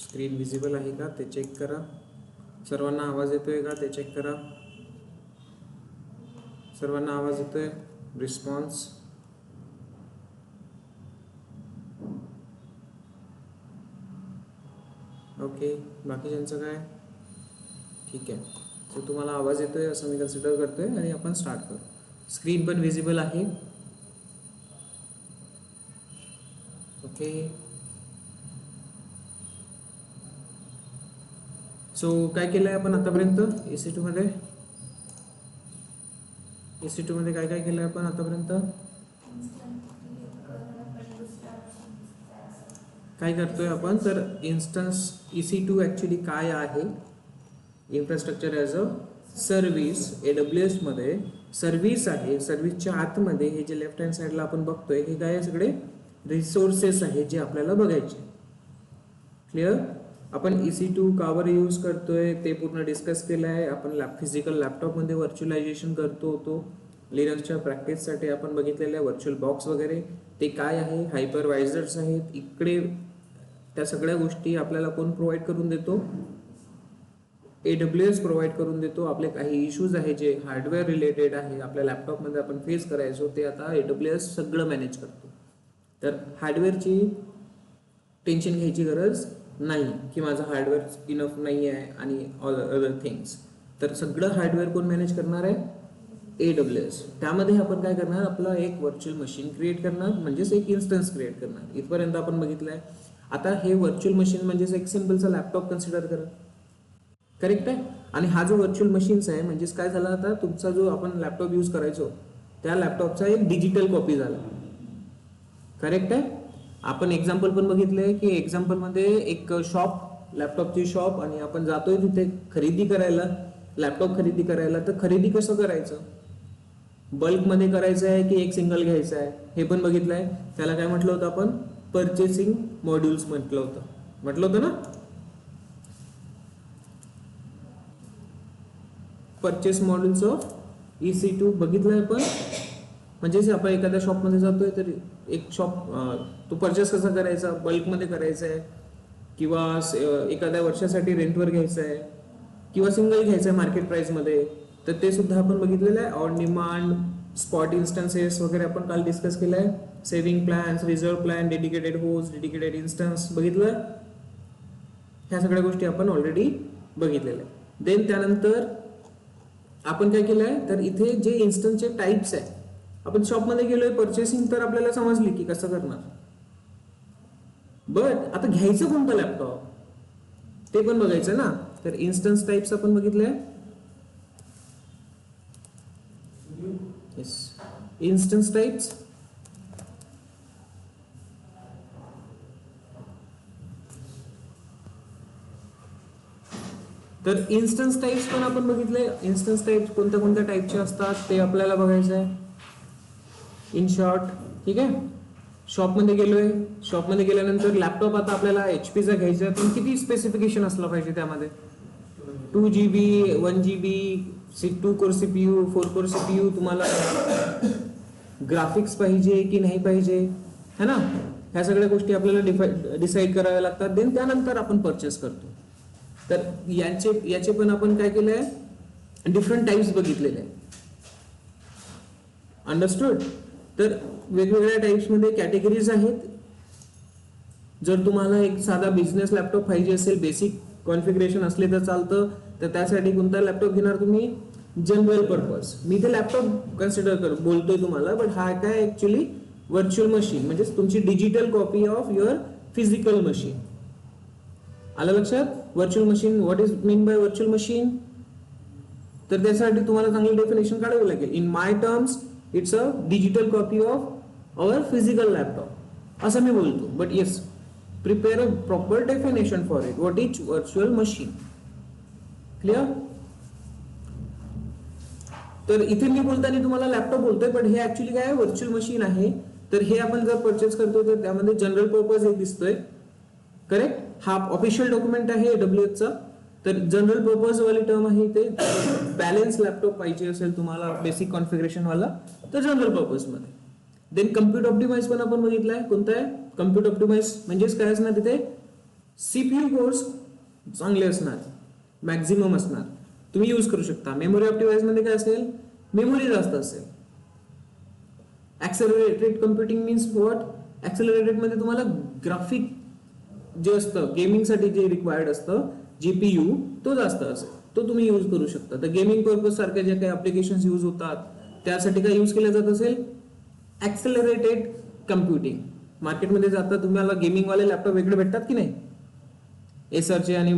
Screen visible आहे का ते चेक करा. सर्वांना आवाज येतोय का ते चेक करा. सर्वांना आवाज येतोय. रिस्पॉन्स. ओके, बाकीच्यांचं काय? ठीक आहे. सो तुम्हाला आवाज येतोय असं मी कन्सिडर करतोय आणि आपण स्टार्ट करू. स्क्रीन पण विजिबल आहे. ओके. सो काय केलंय आपण आतापर्यंत EC2 मध्ये? EC2 मध्ये काय काय केलंय आपण आतापर्यंत? काय करतोय आपण? तर इन्स्टन्स EC2 ॲक्च्युली काय आहे? Infrastructure as a service. AWS मध्ये सर्व्हिस आहे. सर्व्हिसच्या आतमध्ये हे जे लेफ्ट हँड साईडला आपण बघतोय हे काय सगळे रिसोर्सेस आहेत जे आपल्याला बघायचे. क्लिअर? आपण EC2 कावर यूज करतोय ते पूर्ण डिस्कस केलं आहे. आपण फिजिकल लॅपटॉपमध्ये व्हर्च्युअलायझेशन करतो होतो. लिनक्सच्या प्रॅक्टिससाठी आपण बघितलेलं आहे व्हर्च्युअल बॉक्स वगैरे ते काय आहे. हायपरवायझर्स आहेत. इकडे त्या सगळ्या गोष्टी आपल्याला कोण प्रोव्हाइड करून देतो? AWS प्रोव्हाइड करून देतो. आपले काही इश्यूज आहे जे हार्डवेअर रिलेटेड आहे आपल्या लॅपटॉपमध्ये आपण फेस करायचो ते आता AWS सगळं मॅनेज करतो. तर हार्डवेअरची टेन्शन घ्यायची गरज नाही की माझं हार्डवेअर इनफ नाही आहे आणि ऑल अदर थिंग्स. तर सगळं हार्डवेअर कोण मॅनेज करणार आहे? AWS. त्यामध्ये आपण काय करणार? आपलं एक व्हर्च्युअल मशीन क्रिएट करणार म्हणजेच एक इन्स्टन्स क्रिएट करणार. इथपर्यंत आपण बघितलंय. आता हे व्हर्च्युअल मशीन म्हणजेच एक सिम्पलचा लॅपटॉप कन्सिडर करा. करेक्ट आहे? आणि हा जो व्हर्च्युअल मशीन्स आहे म्हणजेच काय झाला आता तुमचा जो आपण लॅपटॉप यूज करायचो त्या लॅपटॉपचा एक डिजिटल कॉपी झाला. करेक्ट आहे? आपण एक्झाम्पल पण बघितलंय की एक्झाम्पलमध्ये एक शॉप, लॅपटॉपची शॉप आणि आपण जातोय तिथे खरेदी करायला, लॅपटॉप खरेदी करायला. तर खरेदी कसं करायचं? बल्कमध्ये करायचं आहे की एक सिंगल घ्यायचं आहे हे पण बघितलंय. त्याला काय म्हटलं होतं आपण? परचेसिंग मॉड्यूल्स म्हटलं होतं ना. परचेस मॉड्यूल्स ऑफ EC2 बघितलंय आपण. म्हणजेच आपण एखाद्या शॉपमध्ये जातोय तर एक शॉप तो परचेस कसा करायचा? बल्कमध्ये करायचा आहे किंवा एखाद्या वर्षासाठी रेंटवर घ्यायचं आहे किंवा सिंगल घ्यायचं आहे मार्केट प्राइसमध्ये. तर ते सुद्धा आपण बघितलेलं आहे. ऑन डिमांड, स्पॉट इन्स्टन्सेस वगैरे आपण काल डिस्कस केलं आहे. Saving plans, reserve plan, dedicated host, dedicated instance बघितलं. ह्या सगळ्या गोष्टी आपण ऑलरेडी बघितलेल्या आहे. देन त्यानंतर आपण काय केलंय? तर इथे जे इन्स्टन्सचे टाइप्स आहे आपण शॉपमध्ये गेलोय परचेसिंग तर आपल्याला समजली की कसं करणार. बट आता घ्यायचं कोणतं लॅपटॉप ते पण बघायचं ना. तर इन्स्टन्स टाइप्स आपण बघितलंय. Yes, instance types. तर इन्स्टन्स टाइप्स पण आपण बघितले. इन्स्टन्स टाइप्स कोणत्या कोणत्या टाइपचे असतात ते आपल्याला बघायचं आहे इन शॉर्ट. ठीक आहे. शॉपमध्ये गेलोय. शॉपमध्ये गेल्यानंतर लॅपटॉप आता आपल्याला HP चा घ्यायचा आहे पण किती स्पेसिफिकेशन असलं पाहिजे त्यामध्ये? 2GB, 1GB, 2 core CPU, 4 core CPU. तुम्हाला ग्राफिक्स पाहिजे की नाही पाहिजे है ना. ह्या सगळ्या गोष्टी आपल्याला डिसाईड कराव्या लागतात. देन त्यानंतर आपण परचेस करतो. तर याचे पण आपण काय केलंय? डिफरंट टाइप्स बघितलेले आहे. अंडरस्टूड? तर वेगवेगळ्या टाइप्समध्ये कॅटेगरीज आहेत. जर तुम्हाला एक साधा बिझनेस लॅपटॉप पाहिजे असेल, बेसिक कॉन्फिगरेशन असले तर चालतं. तर त्यासाठी कोणता लॅपटॉप घेणार तुम्ही? General purpose. मी ते लॅपटॉप कन्सिडर बोलतोय तुम्हाला बट हा काय ऍक्च्युली व्हर्च्युअल मशीन म्हणजेच तुमची digital copy of your physical machine. आलं लक्षात? Virtual machine, what is mean by virtual machine? तर त्यासाठी तुम्हाला चांगली डेफिनेशन काढावी लागेल. In my terms it's a digital copy of our physical laptop असं मी बोलतो. But yes, prepare a proper definition for it. What is virtual machine? Clear? तर इथे मी बोलताना तुम्हाला लॅपटॉप बोलतोय पण हे ऍक्च्युली काय व्हर्च्युअल मशीन आहे. तर हे आपण जर परचेस करतो तर त्यामध्ये जनरल पर्पज एक दिसतोय. करेक्ट? हा ऑफिशियल डॉक्युमेंट आहे AWS चा. तर जनरल पर्पज वाली टर्म आहे ते. बॅलन्स लॅपटॉप पाहिजे असेल तुम्हाला बेसिक कॉन्फिगरेशन वाला तर जनरल पर्पज मध्ये. देन कम्प्युट ऑप्टिमाइज पण आपण बघितलंय. कोणता आहे? कम्प्युट ऑप्टिमाइज म्हणजेच काय असणार तिथे? CPU कोर्स चांगले असणार, मॅक्झिमम असणार, तुम्ही यूज करू शकता. मेमरी ऑफ डिव्हाइस मध्ये काय असेल, मेमोरी जास्त असेल. ऍक्सेलरेटेड कम्प्युटिंग मीन्स व्हॉट, ऍक्सेलरेटेड मध्ये तुम्हाला ग्राफिक जे असतं गेमिंगसाठी जे रिक्वायर्ड असतं जीपीयू तो जास्त असेल, तो तुम्ही यूज करू शकता. तर गेमिंग पर्पज सारख्या जे काही ऍप्लिकेशन्स यूज होतात त्यासाठी काय यूज केलं जात असेल, ऍक्सेलरेटेड कम्प्युटिंग. मार्केटमध्ये जाता तुम्हाला गेमिंगवाले लॅपटॉप वेगळे भेटतात की नाही, एसरचे, आणि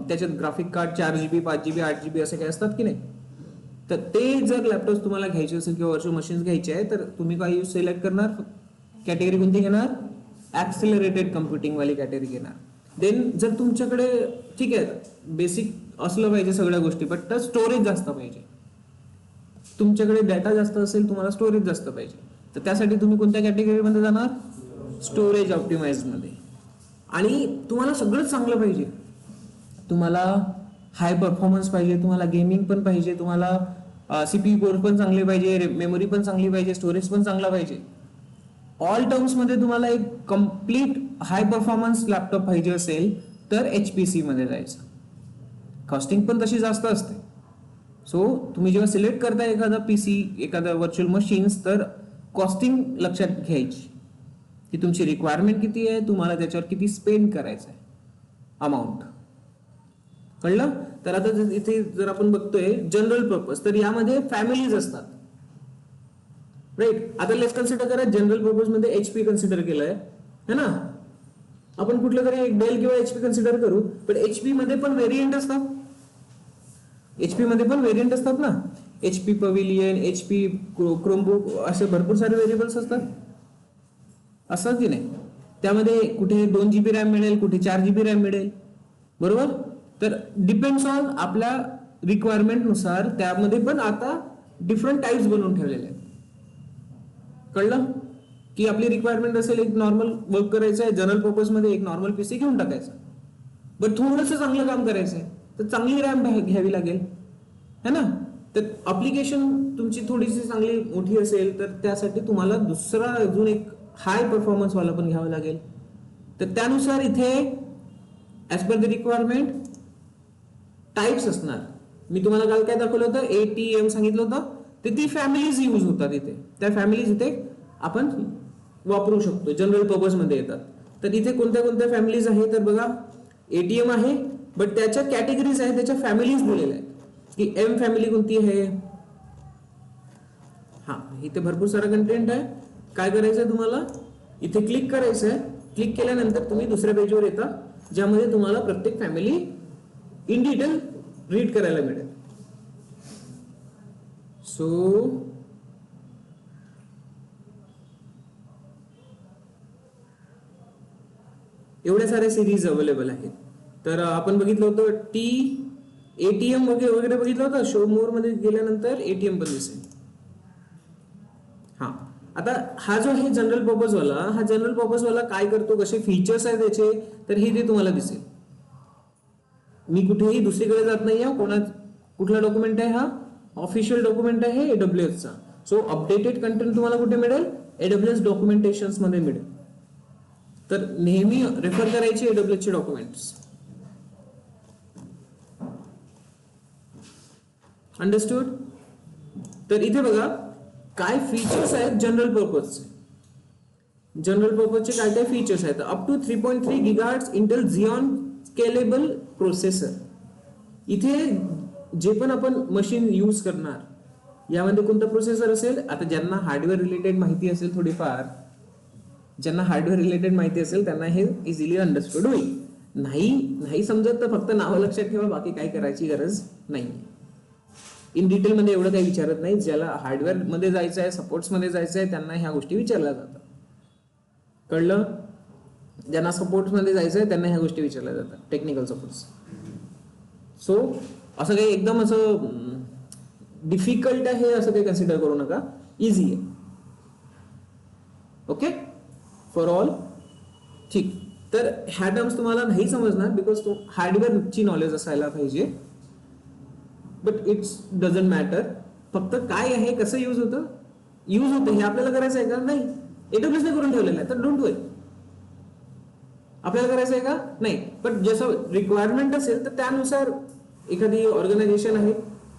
त्याच्यात graphic card 4 GB 5 GB 8 GB असे काही असतात की नाही. तर ते जर लॅपटॉप तुम्हाला घ्यायचे असेल किंवा व्हर्च्युअल मशीन्स घ्यायचे आहे तर तुम्ही काय यूज सिलेक्ट करणार, कॅटेगरी कोणती घेणार, ऍक्सेलरेटेड कम्प्युटिंग वाली कॅटेगरी घेणार. देन जर तुमच्याकडे ठीक आहे बेसिक असलं पाहिजे सगळ्या गोष्टी, बट स्टोरेज जास्त पाहिजे, तुमच्याकडे डाटा जास्त असेल, तुम्हाला स्टोरेज जास्त पाहिजे, तर त्यासाठी तुम्ही कोणत्या कॅटेगरीमध्ये जाणार, स्टोरेज ऑप्टिमाइज मध्ये. आणि तुम्हाला सगळंच चांगलं पाहिजे, तुम्हाला हाय परफॉर्मन्स पाहिजे, तुम्हाला गेमिंग पण पाहिजे, तुम्हाला सीपीयू कोर पण चांगले पाहिजे, मेमोरी पण चांगली पाहिजे, स्टोरेज पण चांगला पाहिजे. ऑल टर्म्स मध्ये तुम्हाला एक कम्प्लीट हाय परफॉर्मन्स लॅपटॉप पाहिजे असेल तर HPC मध्ये जायचं. कॉस्टिंग पण तशी जास्त असते. सो तुम्ही जेव्हा सिलेक्ट करताय एखादा PC, एखादा व्हर्च्युअल मशीन्स, तर कॉस्टिंग लक्षात घ्यायची की तुमची रिक्वायरमेंट किती आहे, तुम्हाला त्याच्यावर किती स्पेंड करायचं आहे, अमाऊंट. कळलं. तर आता इथे जर आपण बघतोय जनरल पर्पज, तर यामध्ये फॅमिलीज असतात, राईट. आता लेट्स कन्सिडर करा जनरल पर्पज मध्ये HP कन्सिडर केलंय है ना, आपण कुठलं तरी एक डेल किंवा HP कन्सिडर करू, पण HP मध्ये पण व्हेरियंट असतात, HP मध्ये पण व्हेरियंट असतात ना, HP पवेलियन, HP क्रोमबुक, असे भरपूर सारे व्हेरिएबल्स असतात, असतात की नाही. त्यामध्ये कुठे 2 GB रॅम मिळेल, कुठे 4 GB रॅम मिळेल, बरोबर. तर डिपेंड्स ऑन आपल्या रिक्वायरमेंट नुसार त्यामध्ये पण आता डिफरंट टाइप्स बनवून ठेवलेले आहेत. कळलं की आपली रिक्वायरमेंट असेल एक नॉर्मल वर्क करायचं आहे जनरल पर्पज मध्ये, एक नॉर्मल PC घेऊन टाकायचं, बट थोडंसं चांगलं काम करायचं आहे तर चांगली रॅम घ्यावी लागेल है ना. तर अप्लिकेशन तुमची थोडीशी चांगली मोठी असेल तर त्यासाठी तुम्हाला दुसरा अजून एक हाय परफॉर्मन्स वाला पण घ्यावा लागेल. तर त्यानुसार इथे as per the requirement types असणार. मी तुम्हाला काल काय दाखवलं होतं, ATM सांगितलं होतं, तर ती फॅमिलीज यूज होतात इथे, त्या फॅमिलीज इथे आपण वापरू शकतो, जनरल पर्पज मध्ये येतात. तर इथे कोणत्या कोणत्या फॅमिलीज आहे तर बघा, ATM आहे, बट त्याच्या कॅटेगरीज आहेत, त्याच्या फॅमिलीज दिलेल्या आहेत की M फॅमिली कोणती आहे. हा, इथे भरपूर सारा कंटेंट आहे. काय करायचंय तुम्हाला, इथे क्लिक करायचंय, क्लिक केल्यानंतर तुम्ही दुसऱ्या पेजवर येता ज्यामध्ये तुम्हाला प्रत्येक फॅमिली इन डिटेल रीड करायला मिळेल. सो एवढ्या साऱ्या सिरीज अवेलेबल आहेत. तर आपण बघितलं होतं ATM वगैरे बघितलं होतं, शो मोर मध्ये गेल्यानंतर ATM पण दिसेल. हा, आता हा जो आहे जनरल पर्पज वाला, हा जनरल पर्पज वाला काय करतो, कसे फीचर्स आहेत त्याचे, तर हे ते तुम्हाला दिसेल. मी कुठेही दुसरीकडे जात नाहीये, कुठला डॉक्युमेंट आहे, हा ऑफिशियल डॉक्युमेंट आहे AWS चा. सो अपडेटेड कंटेंट तुम्हाला कुठे मिळेल, AWS डॉक्युमेंटेशन्स मध्ये मिळेल. तर नेहमी रेफर करायचे AWS चे डॉक्युमेंट्स. अंडरस्टूड. तर इथे बघा काय फीचर्स आहेत जनरल पर्पजचे. जनरल पर्पजचे काय काय फीचर्स आहेत, up to 3.3 GHz Intel Xeon scalable processor. इथे जे पण आपण मशीन यूज करणार यामध्ये कोणता प्रोसेसर असेल, आता ज्यांना हार्डवेअर रिलेटेड माहिती असेल, थोडीफार ज्यांना हार्डवेअर रिलेटेड माहिती असेल त्यांना हे इझिली अंडरस्टूड होईल. नाही समजत तर फक्त नाव लक्षात ठेवा, बाकी काही करायची गरज नाही. इन डिटेल मध्ये एवढं काही विचारत नाही. ज्याला हार्डवेअर मध्ये जायचं आहे, सपोर्ट्स मध्ये जायचं आहे, त्यांना ह्या गोष्टी विचारल्या जातात. कळलं. ज्यांना सपोर्ट्स मध्ये जायचं आहे त्यांना ह्या गोष्टी विचारल्या जातात, टेक्निकल सपोर्ट्स. सो असं काही एकदम असं डिफिकल्ट आहे असं काही कन्सिडर करू नका, इझी आहे. Okay for all. ठीक. तर ह्या टर्म्स तुम्हाला नाही समजणार बिकॉज हार्डवेअरची नॉलेज असायला पाहिजे, बट इट्स डझंट मॅटर. फक्त काय आहे, कसं यूज होतं हे आपल्याला करायचं आहे का नाही, AWS ने करून ठेवलेलं आहे, तर डोंट वरी. आपल्याला करायचं आहे का? नाही. पण जसं रिक्वायरमेंट असेल तर त्यानुसार एखादी ऑर्गनायझेशन आहे,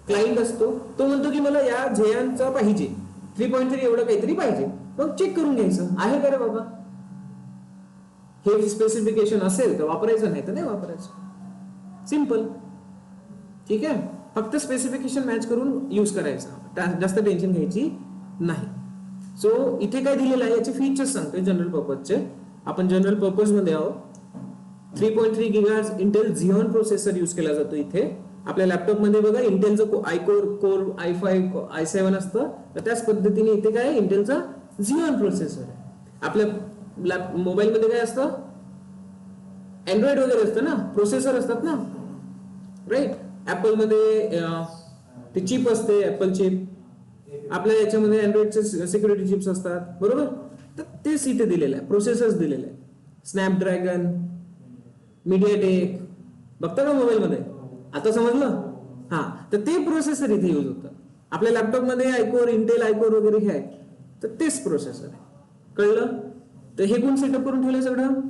क्लायंट असतो, तो म्हणतो की मला या झेयांचा पाहिजे 3.3 एवढं काहीतरी पाहिजे, मग चेक करून घ्यायचं आहे का रे बाबा, हे स्पेसिफिकेशन असेल तर वापरायचं, नाही तर नाही वापरायचं. सिंपल. ठीक आहे. फक्त स्पेसिफिकेशन मॅच करून यूज करायचं, जास्त टेन्शन घ्यायची नाही. सो इथे काय दिलेलं आहे याचे फीचर्स सांगतोय जनरल पर्पजचे. आपण जनरल पर्पज मध्ये आहोत. 3.3 gigahertz Intel Xeon processor use केला जातो इथे. आपल्या लॅपटॉप मध्ये बघा इंटेलचं कोर i5 i7 असतं, तर त्याच पद्धतीने इथे काय इंटेलचा झिऑन प्रोसेसर आहे. आपल्या मोबाईल मध्ये काय असतं, अँड्रॉइड वगैरे असतं ना, प्रोसेसर असतात ना, राईट. ऍपल मध्ये ते चिप असते, ऍपल चिप. आपल्या याच्यामध्ये अँड्रॉइडचे सिक्युरिटी चिप्स असतात, बरोबर. तर तेच इथे दिलेलं आहे, प्रोसेसर्स दिलेले आहे. स्नॅपड्रॅगन, मीडियाटेक बघता का मोबाईल मध्ये, आता समजलं. हा, तर ते प्रोसेसर इथे यूज होतं. आपल्या लॅपटॉप मध्ये आयकोर, इंटेल आयकोर वगैरे हे आहे, तर तेच प्रोसेसर आहे. कळलं. तर हे कोण सेटअप करून ठेवलं सगळं,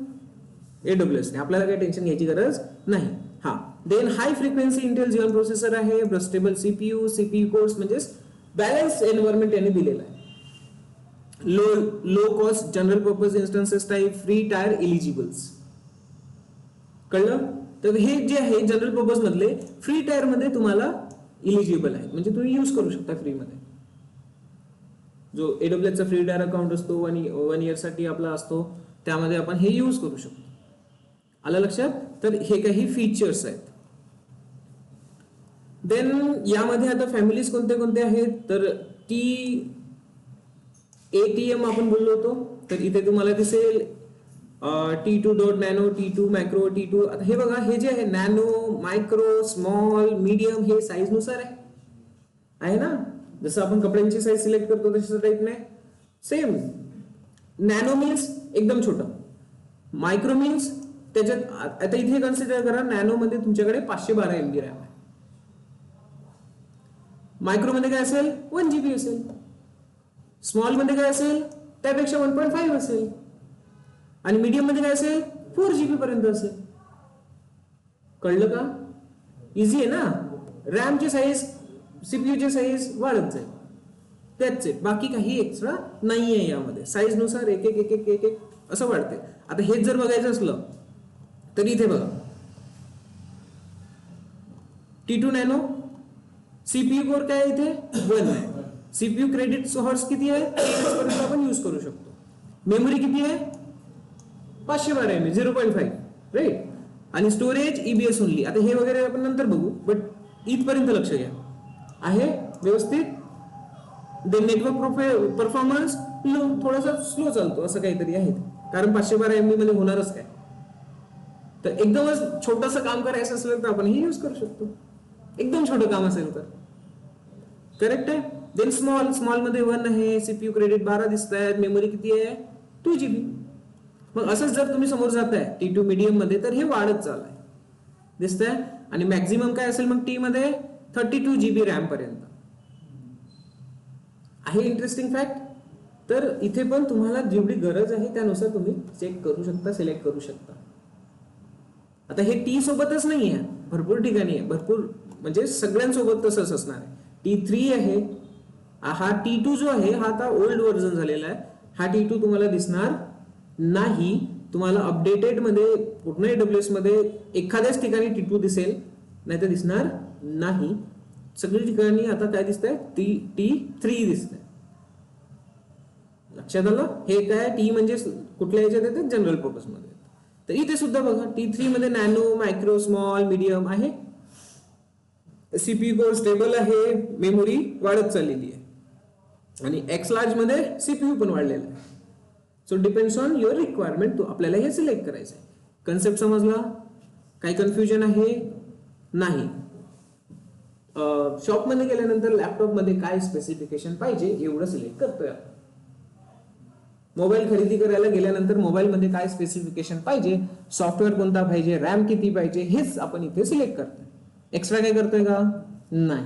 AWS ने. आपल्याला काही टेन्शन घ्यायची गरज नाही. हा, then high frequency Intel Xeon processor आहे, ब्रस्टेबल सीपीयू कोर्स म्हणजे बॅलन्स एन्व्हायरमेंट यांनी दिलेला आहे. Low cost general purpose instances type, free tier eligibles. कळलं. तर हे जे आहे जनरल पर्पज मधले फ्री टायर मध्ये तुम्हाला इलिजिबल आहे, म्हणजे तुम्ही यूज करू शकता फ्री मध्ये. जो AWS चा फ्री टायर अकाउंट असतो 1 इयर साठी आपला असतो, त्यामध्ये आपण हे यूज करू शकतो. आलं लक्षात. तर हे काही फीचर्स आहेत. देन यामध्ये आता फॅमिलीज कोणते कोणते आहेत, तर ATM आपण बोललो होतो, तर इथे तुम्हाला दिसेल T2 dot nano, T2 macro, T2. आता हे बघा, हे जे आहे नॅनो, मायक्रो, स्मॉल, मीडियम, हे साईज नुसार आहे ना. जसं आपण कपड्यांची साईज सिलेक्ट करतो तशा टाईप नाही, सेम. नॅनो मीन्स एकदम छोटं, मायक्रो मीन्स त्याच्यात, आता इथे कन्सिडर करा नॅनो मध्ये तुमच्याकडे 512 MB रॅम आहे, मायक्रो मध्ये काय असेल 1 GB असेल, स्मॉल मध्ये काय असेल त्यापेक्षा 1.5 असेल, आणि मीडियम मध्ये काय असेल 4 GB पर्यंत असेल. कळलं का. इझी आहे ना. रॅमची साईज, सीपीयूची साईज वाढत जाईल, त्याच बाकी काही एक्स्ट्रा नाहीये यामध्ये. साईज नुसार एक एक एक एक एक एक असं वाढते. आता हेच जर बघायचं असलं तर इथे बघा T2 नॅनो, सीपीयू कोर काय इथे 1 आहे, सीपीयू क्रेडिट हॉर्स किती आहे 3 पर्यंत आपण यूज करू शकतो. मेमरी किती आहे 512 MB 0.5, राईट. आणि स्टोरेज EBS ओनली. आता हे वगैरे आपण नंतर बघू, बट इथपर्यंत लक्ष घ्या, आहे व्यवस्थित. दे नेटवर्क परफॉर्मन्स लो, थोडासा स्लो चालतो असं काहीतरी आहे, कारण 512 MB मध्ये होणारच काय. तर एकदमच छोटंसं काम करायचं असेल तर आपण हे यूज करू शकतो, एकदम छोटं काम असेल तर. करेक्ट आहे. देन स्मॉल मध्ये 1 आहे, सीपीयू क्रेडिट 12 दिसत आहेत, मेमरी किती आहे 2 GB. मग असंच जर तुम्ही समोर जाताय T2 मीडियम मध्ये तर हे वाढत चाललंय, दिसतंय. आणि मॅक्झिमम काय असेल मग T मध्ये 32 GB रॅम पर्यंत आहे. Interesting fact. तर इथे पण तुम्हाला जेवढी गरज आहे त्यानुसार तुम्ही चेक करू शकता, सिलेक्ट करू शकता. आता हे T सोबतच नाही आहे, भरपूर ठिकाणी आहे, भरपूर म्हणजे सगळ्यांसोबत तसंच असणार आहे. T3 आहे, हा T2 जो आहे हा आता ओल्ड व्हर्जन झालेला आहे. हा T2 तुम्हाला दिसणार नाही. तुम्हाला अपडेटेड मध्ये पूर्ण AWS मध्ये एखाद्याच ठिकाणी T2 दिसेल, नाही तर दिसणार नाही. सगळी ठिकाणी आता काय दिसतंय T3 दिसतंय. लक्षात आलं. हे काय T म्हणजे कुठल्या याच्यात येते जनरल पर्पज मध्ये. तर इथे सुद्धा बघा T3 मध्ये नॅनो, मायक्रो, स्मॉल, मीडियम आहे. सीपीयू कोर स्टेबल आहे, मेमरी वाढत चाललेली आहे, आणि एक्स लार्ज मध्ये सीपीयू पण वाढलेला आहे. So depends on your requirement. तो आपल्याला हे सिलेक्ट करायचं आहे. कन्सेप्ट समजला. काही कन्फ्युजन आहे नाही. शॉप मध्ये गेल्यानंतर लॅपटॉप मध्ये काय स्पेसिफिकेशन पाहिजे एवढं सिलेक्ट करतोय आपण. मोबाईल खरेदी करायला गेल्यानंतर मोबाईल मध्ये काय स्पेसिफिकेशन पाहिजे, सॉफ्टवेअर कोणता पाहिजे, रॅम किती पाहिजे, हेच आपण इथे सिलेक्ट करतोय. एक्स्ट्रा काय करतोय का नाही.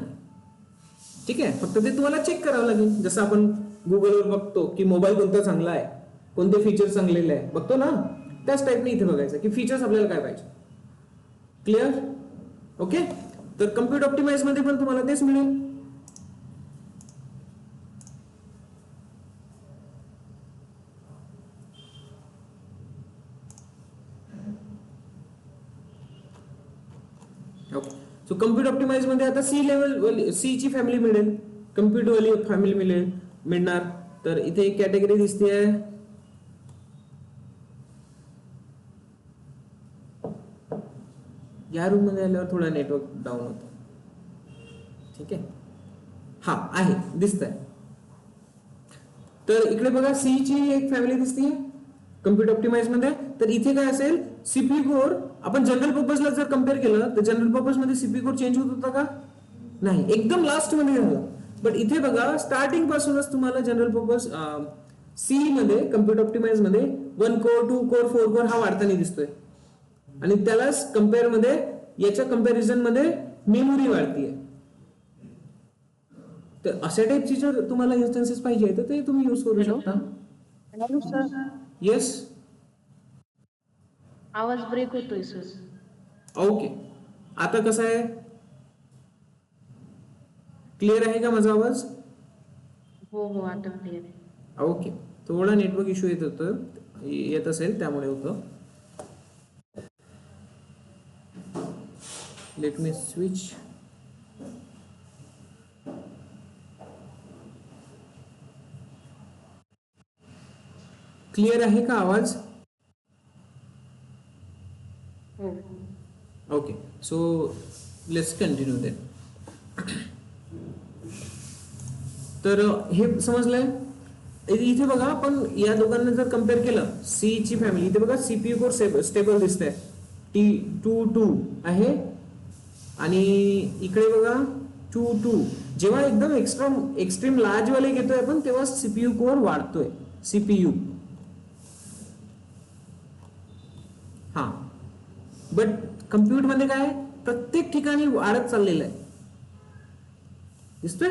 ठीक आहे. फक्त ते तुम्हाला चेक करावं लागेल. जसं आपण गुगलवर बघतो की मोबाईल कोणता चांगला आहे, कोणते फीचर चांगलेले आहे, बघतो ना. त्याच टाईपने इथे बघायचं की फीचर्स आपल्याला काय पाहिजे. क्लिअर? ओके. तर कम्प्युट ऑप्टिमाइज मध्ये पण तुम्हाला तेच मिळेल. ओके. सो कम्प्युट ऑप्टिमाइज मध्ये आता सी लेवल सी ची फॅमिली मिळेल, कम्प्युट वाली फॅमिली मिळणार. तर इथे एक कॅटेगरी दिसते आहे, या रूम मध्ये आल्यावर थोडा नेटवर्क डाऊन होतो. ठीक आहे, हा आहे दिसतंय. तर इकडे बघा सी ची एक फॅमिली दिसते कम्प्युट ऑप्टिमाइज मध्ये. तर इथे काय असेल, सीपीयू कोर. आपण जनरल पर्पजला जर कम्पेअर केलं तर जनरल पर्पज मध्ये सीपीयू कोर चेंज होत होता का? नाही, एकदम लास्ट मध्ये झालं. बट इथे बघा स्टार्टिंग पासूनच तुम्हाला जनरल पर्पज सी मध्ये कम्प्युट ऑप्टिमाइज मध्ये 1 कोर 2 कोर 4 कोर हा वाढताना दिसतोय. आणि त्यालाच कम्पेअर मध्ये याच्या कम्पॅरिझन मध्ये मेमोरी वाढतीये. तर अशा टाईपची जर तुम्हाला इन्स्टन्सेस पाहिजे तर ते तुम्ही यूज करू शकता. Hello sir. येस. आवाज ब्रेक होतोय सर. ओके, आता कसं आहे? क्लिअर आहे का माझा आवाज? हो हो, आता क्लिअर आहे. ओके. थोडा नेटवर्क इश्यू येत असेल त्यामुळे होतं. Let me switch. क्लिअर आहे का आवाज? हो. Okay, so let's continue then. तर हे समजलंय. इथे बघा आपण या दोघांना जर कम्पेअर केलं, सी ची फॅमिली इथे बघा सीपीयू कोर स्टेबल दिसतंय, T22 आहे. आणि इकडे बघा 22. जेव्हा एकदम एक्स्ट्रीम लार्ज वाले घेतोय आपण तेव्हा सीपीयू कोर वाढतोय. सीपीयू हा. बट कम्प्युट मध्ये काय प्रत्येक ठिकाणी वाढत चाललेलं आहे. दिसतोय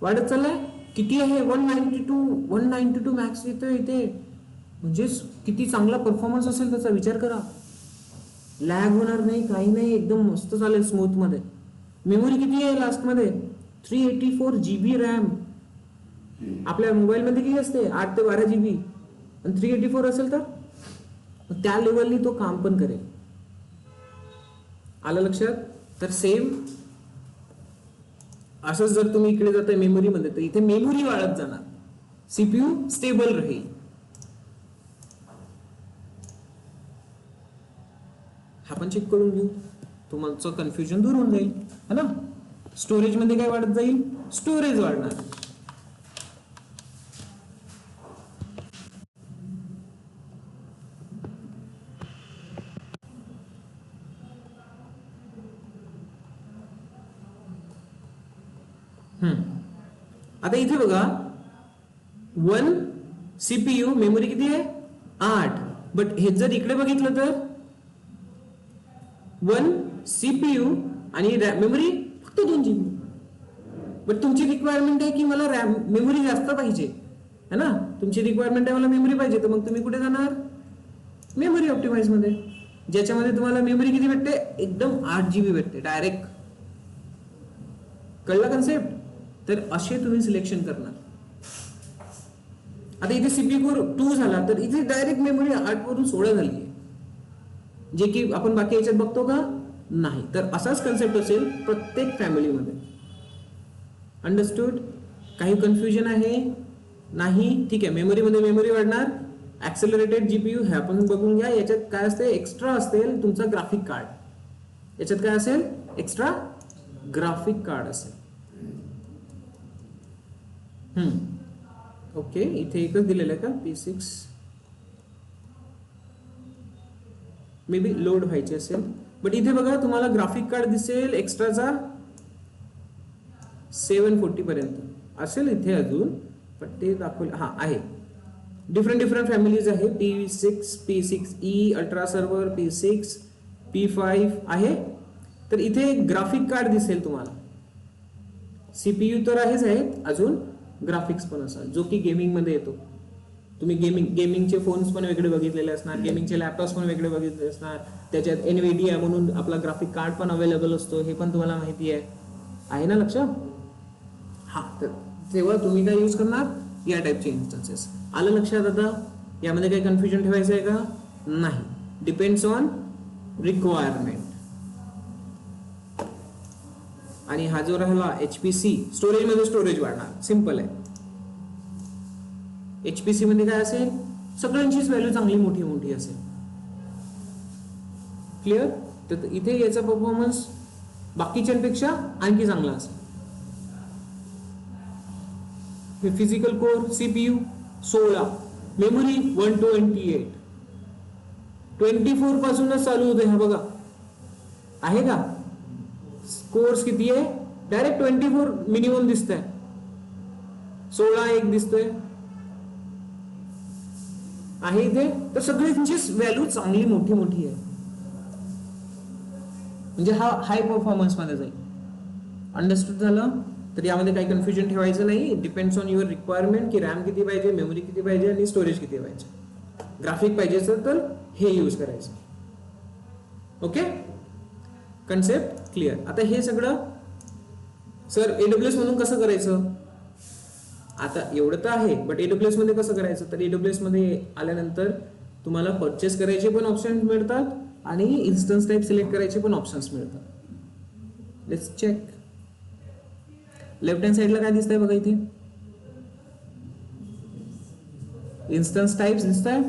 वाढत चाललाय. किती आहे? 192 मॅक्स येतोय इथे. म्हणजे किती चांगला परफॉर्मन्स असेल त्याचा विचार करा. लॅग होणार नाही, काही नाही, एकदम मस्त चालेल स्मूथ मध्ये. मेमोरी किती आहे लास्ट मध्ये? 384 GB रॅम. आपल्या मोबाईल मध्ये किती असते? 8 ते 12 GB. आणि 384 असेल तर त्या लेवलनी तो काम पण करेल. आलं लक्षात? तर सेम असंच जर तुम्ही इकडे जाताय मेमोरी मध्ये तर इथे मेमोरी वाढत जाणार, सीपीयू स्टेबल राहील. हा पण चेक करून घेऊ, तुमचं कन्फ्युजन दूर होऊन जाईल है ना. स्टोरेज मध्ये काय वाढत जाईल? स्टोरेज वाढणार. आता इथे बघा 1 सीपीयू मेमोरी किती आहे? 8. बट हे जर इकडे बघितलं तर 1 सीपीयू आणि मेमोरी फक्त 2 GB. बट तुमची रिक्वायरमेंट आहे की मला रॅम मेमोरी जास्त पाहिजे है ना. तुमची रिक्वायरमेंट आहे मला मेमोरी पाहिजे, तर मग तुम्ही कुठे जाणार? मेमोरी ऑप्टिमाइज मध्ये, ज्याच्यामध्ये तुम्हाला मेमोरी किती भेटते? एकदम 8 GB भेटते डायरेक्ट. कळला कन्सेप्ट? तर असे तुम्ही सिलेक्शन करणार. आता इथे सीपीयू कोर 2 झाला तर इथे डायरेक्ट मेमोरी 8 वरून 16 झाली आहे, जे की आपण बाकी याच्यात बघतो का? नाही. तर असाच कन्सेप्ट असेल प्रत्येक फॅमिलीमध्ये. अंडरस्टूड? काही कन्फ्युजन आहे? नाही? ठीक आहे. मेमोरी मध्ये मेमोरी वाढणार. ऍक्सेलरेटेड जीपीयू हे आपण बघून घ्या. याच्यात काय असते? एक्स्ट्रा असेल तुमचा ग्राफिक कार्ड. याच्यात काय असेल? एक्स्ट्रा ग्राफिक कार्ड असेल. ओके, इथे एकच दिलेलं आहे का? P6 मे बी लोड व्हायचे असेल. बट इथे बघा तुम्हाला ग्राफिक कार्ड दिसेल एक्स्ट्राचा 740 पर्यंत असेल इथे अजून, पण ते दाखवले. हा आहे. डिफरंट फॅमिलीज आहे. P6 P6e ultra server, P6 P5 आहे. तर इथे ग्राफिक कार्ड दिसेल तुम्हाला. सीपीयू तर आहेच आहे, अजून ग्राफिक्स पण असा जो की गेमिंग मध्ये येतो. तुम्ही गेमिंगचे फोन्स पण वेगळे बघितलेले असणार, गेमिंगचे लॅपटॉप्स पण वेगळे बघितले असणार, त्याच्यात NVIDIA म्हणून आपला ग्राफिक कार्ड पण अवेलेबल असतो, हे पण तुम्हाला माहिती आहे ना लक्षात? हा, तर तेव्हा तुम्ही काय यूज करणार, या टाईपचे इन्स्टन्सेस. आलं लक्षात? आता यामध्ये काही कन्फ्युजन ठेवायचं आहे का? नाही. Depends on requirement. आणि हा जो राहिला HPC, स्टोरेज मध्ये स्टोरेज वाढणार, सिंपल आहे. HPC मध्ये काय असेल, सगळ्यांचीच व्हॅल्यू चांगली मोठी मोठी असेल. क्लिअर? तर इथे याचा परफॉर्मन्स बाकीच्यांपेक्षा आणखी चांगला असेल. फिजिकल कोर CPU 16, मेमरी 128, 24 पासूनच चालू होते. हा बघा, आहे का? कोर्स किती आहे? डायरेक्ट 24 मिनिमम दिसतंय, 16 एक दिसतोय, आहे इथे. तर सगळ्यांची व्हॅल्यू चांगली मोठी मोठी आहे, म्हणजे हा हाय परफॉर्मन्स मध्ये जाईल. अंडरस्टूड झालं? तर यामध्ये काही कन्फ्युजन ठेवायचं नाही. डिपेंड्स ऑन युअर रिक्वायरमेंट की रॅम किती पाहिजे, मेमरी किती पाहिजे आणि स्टोरेज किती पाहिजे. ग्राफिक पाहिजे असेल तर हे यूज करायचं. Okay, concept clear? आता हे सगळं सर AWS मधून कसं करायचं? आता एवढं तर आहे, बट AWS मध्ये कसं करायचं? तर AWS मध्ये आल्यानंतर तुम्हाला परचेस करायचे पण ऑप्शन्स मिळतात आणि इन्स्टन्स टाईप सिलेक्ट करायचे पण ऑप्शन्स मिळतात. Let's check. लेफ्ट हँड साइडला काय दिसतंय बघा, इथे इन्स्टन्स टाइप्स दिसतंय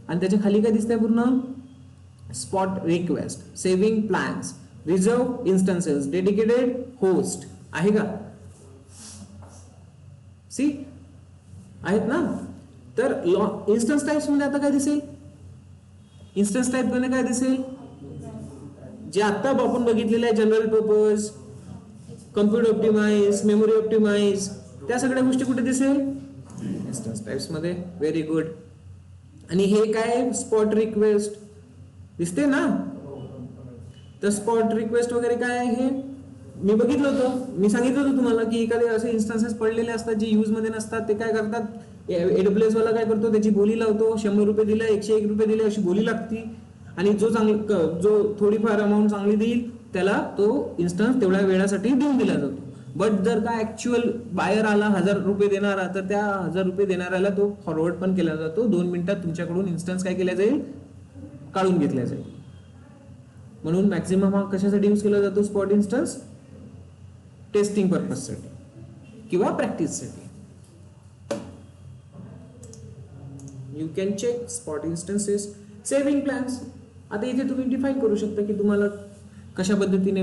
आणि त्याच्या खाली काय दिसतंय पूर्ण? Spot request, saving plans, reserve instances, dedicated host, आहे का? सी आहेत ना? तर इन्स्टन्स टाइप्स मध्ये आता काय दिसेल? इन्स्टन्स टाइप मध्ये काय दिसेल? जे आता आपण बघितलेलं आहे, general purpose, computer optimise, memory optimise, त्या सगळ्या गोष्टी कुठे दिसेल? इन्स्टन्स टाइप्स मध्ये. Very good. आणि हे काय? स्पॉट रिक्वेस्ट दिसते ना? तर स्पॉट रिक्वेस्ट वगैरे काय आहे हे मी बघितलं होतं. मी सांगितलं होतं तुम्हाला की एखादे असे इन्स्टन्सेस पडलेले असतात जे यूज मध्ये नसतात. ते काय करतात, AWS वाला काय करतो, त्याची बोली लावतो. 100 रुपये दिले, 101 रुपये दिले, अशी बोली लागती. आणि जो थोडीफार अमाऊंट चांगली देईल त्याला तो इन्स्टन्स तेवढ्या वेळासाठी देऊन दिला जातो. बट जर का ऍक्च्युअल बायर आला 1000 रुपये देणारा, तर त्या 1000 रुपये देणाऱ्याला तो फॉरवर्ड पण केला जातो. 2 मिनिटात तुमच्याकडून इन्स्टन्स काय केला जाईल? काढून घेतला जाईल. म्हणून मॅक्झिमम हा कशासाठी यूज केला जातो? स्पॉट इन्स्टन्स टेस्टिंग पर्पजसाठी किंवा प्रॅक्टिससाठी. You can check spot instances. Saving plans, आता इथे तुम्ही डिफाईन करू शकता की तुम्हाला कशा पद्धतीने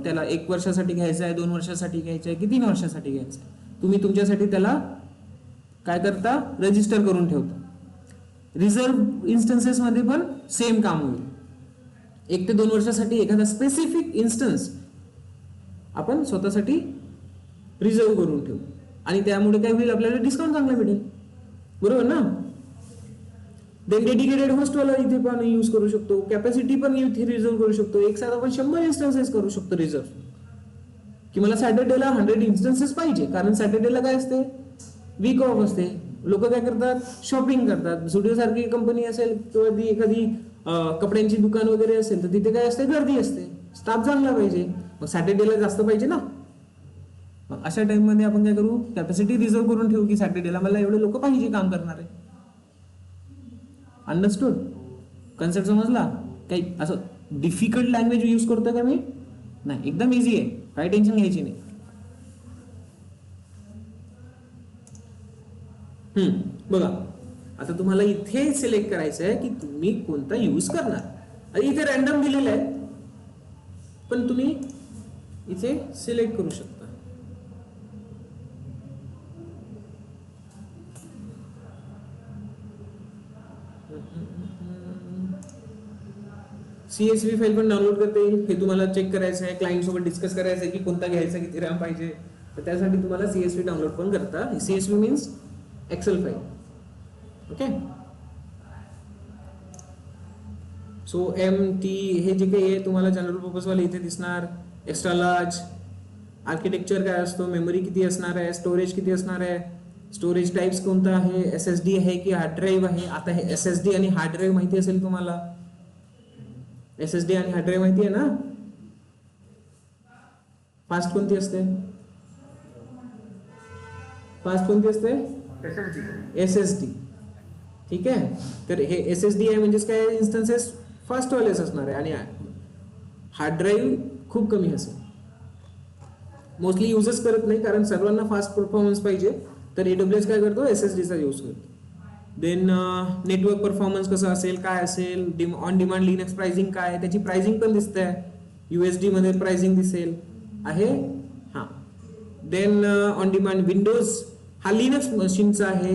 त्याला 1 वर्षासाठी घ्यायचं आहे, 2 वर्षासाठी घ्यायचं आहे की 3 वर्षासाठी घ्यायचं आहे. तुम्ही तुमच्यासाठी त्याला काय करता? रजिस्टर करून ठेवता. रिझर्व इन्स्टन्सेस मध्ये पण सेम काम होईल. 1 ते 2 वर्षासाठी एखादा स्पेसिफिक इन्स्टन्स आपण स्वतःसाठी रिझर्व करून ठेवू आणि त्यामुळे काय होईल? आपल्याला डिस्काउंट चांगला भेटेल. बरोबर ना? देन डेडिकेटेड होस्ट वाला इथे पण यूज करू शकतो. कॅपॅसिटी पण इथे रिझर्व करू शकतो. एक साथ आपण 100 इन्स्टन्सेस करू शकतो रिझर्व. की मला सॅटर्डेला 100 इन्स्टन्सेस पाहिजे, कारण सॅटर्डेला काय असते? वीक ऑफ असते. लोक काय करतात? शॉपिंग करतात. झुडिओ सारखी कंपनी असेल किंवा ती एखादी कपड्यांची दुकान वगैरे असेल तर तिथे काय असते? गर्दी असते. स्टाफ चांगला पाहिजे, मग सॅटर्डेला जास्त पाहिजे ना. मग अशा टाइम मध्ये आपण काय करू? कॅपॅसिटी रिझर्व करून ठेवू की सॅटर्डेला मला एवढे लोक पाहिजे काम करणारे. अंडरस्टूड? कन्सेप्ट समजला? काही असं डिफिकल्ट लँग्वेज यूज करतोय का मी? नाही, एकदम इझी आहे, काही टेन्शन घ्यायची नाही. बघा, आता तुम्हाला इथे सिलेक्ट करायचं आहे की तुम्ही कोणता यूज करणार. आणि इथे रॅन्डम दिलेलं आहे, पण तुम्ही इथे सिलेक्ट करू शकता. CSV फाईल पण डाउनलोड करता येईल. हे तुम्हाला चेक करायचं आहे, क्लायंट सोबत डिस्कस करायचं आहे की कोणता घ्यायचा, किती रॅम पाहिजे, तर त्यासाठी तुम्हाला CSV डाउनलोड पण करता. CSV means excel file. Okay. So MT हे जे काही आहे तुम्हाला जनरल पर्पज वाले इथे दिसणार. एक्स्ट्रा लार्ज, आर्किटेक्चर काय असतो, मेमरी किती असणार आहे, स्टोरेज किती असणार आहे, स्टोरेज टाइप्स कोणता आहे, SSD आहे की हार्ड ड्राईव्ह आहे. आता हे SSD आणि हार्ड ड्राईव्ह माहिती असेल तुम्हाला. SSD आणि हार्ड ड्राईव्ह माहिती आहे ना. फास्ट कोणती असते, फास्ट कोणती असते, SSD. ठीक आहे. तर हे SSD आहे म्हणजेच काय, इन्स्टन्सेस फास्ट वालेच असणार आहे आणि हार्ड ड्राईव्ह खूप कमी असेल. मोस्टली यूजच करत नाही कारण सर्वांना फास्ट परफॉर्मन्स पाहिजे. तर AWS काय करतो, SSD चा यूज करतो. देन नेटवर्क परफॉर्मन्स कसं असेल, काय असेल, ऑन डिमांड लिनक्स प्राइसिंग काय आहे, त्याची प्राइसिंग पण दिसते आहे. USD मध्ये प्राइसिंग दिसेल आहे. हां. देन ऑन डिमांड विंडोज हा लिनक्स मशीनचा आहे,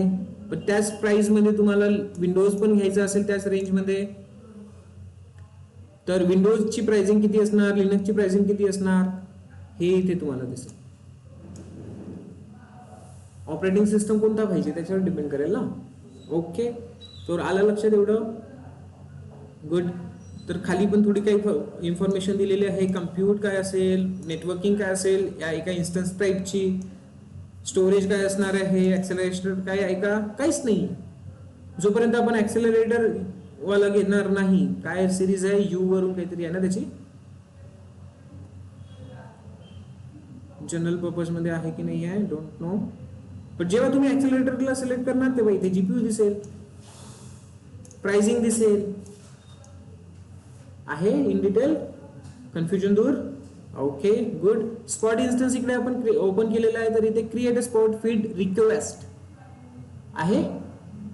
पण त्याच प्राइस मध्ये तुम्हाला विंडोज पण घ्यायचा असेल त्याच रेंजमध्ये, तर विंडोजची प्राइसिंग किती असणार, लिनक्सची प्राइसिंग किती असणार हे इथे तुम्हाला दिसेल. ऑपरेटिंग सिस्टम कोणता पाहिजे त्याच्यावर डिपेंड करेल ना. ओके, तर आलं लक्षात एवढं. गुड. तर खाली पण थोडी काही इन्फॉर्मेशन दिलेली आहे. कम्प्यूट काय असेल, नेटवर्किंग काय असेल या एका इन्स्टन्स टाईपची, स्टोरेज काय असणार आहे, ऍक्सेलरेटर काय आहे का, काहीच नाही. जोपर्यंत आपण ऍक्सेलरेटर वाला घेणार नाही. काय सिरीज आहे, यू वरून काहीतरी आहे ना त्याची, जनरल पर्पज मध्ये आहे की नाही आहे, डोंट नो. पण जेव्हा तुम्ही ऍक्सेलरेटरला सिलेक्ट करणार तेव्हा इथे GPU दिसेल, प्राइसिंग दिसेल आहे इन डिटेल. कन्फ्युजन दूर. Okay, good. स्पॉट इन्स्टन्स इकडे आपण ओपन केलेला आहे, तर इथे create a spot feed request आहे.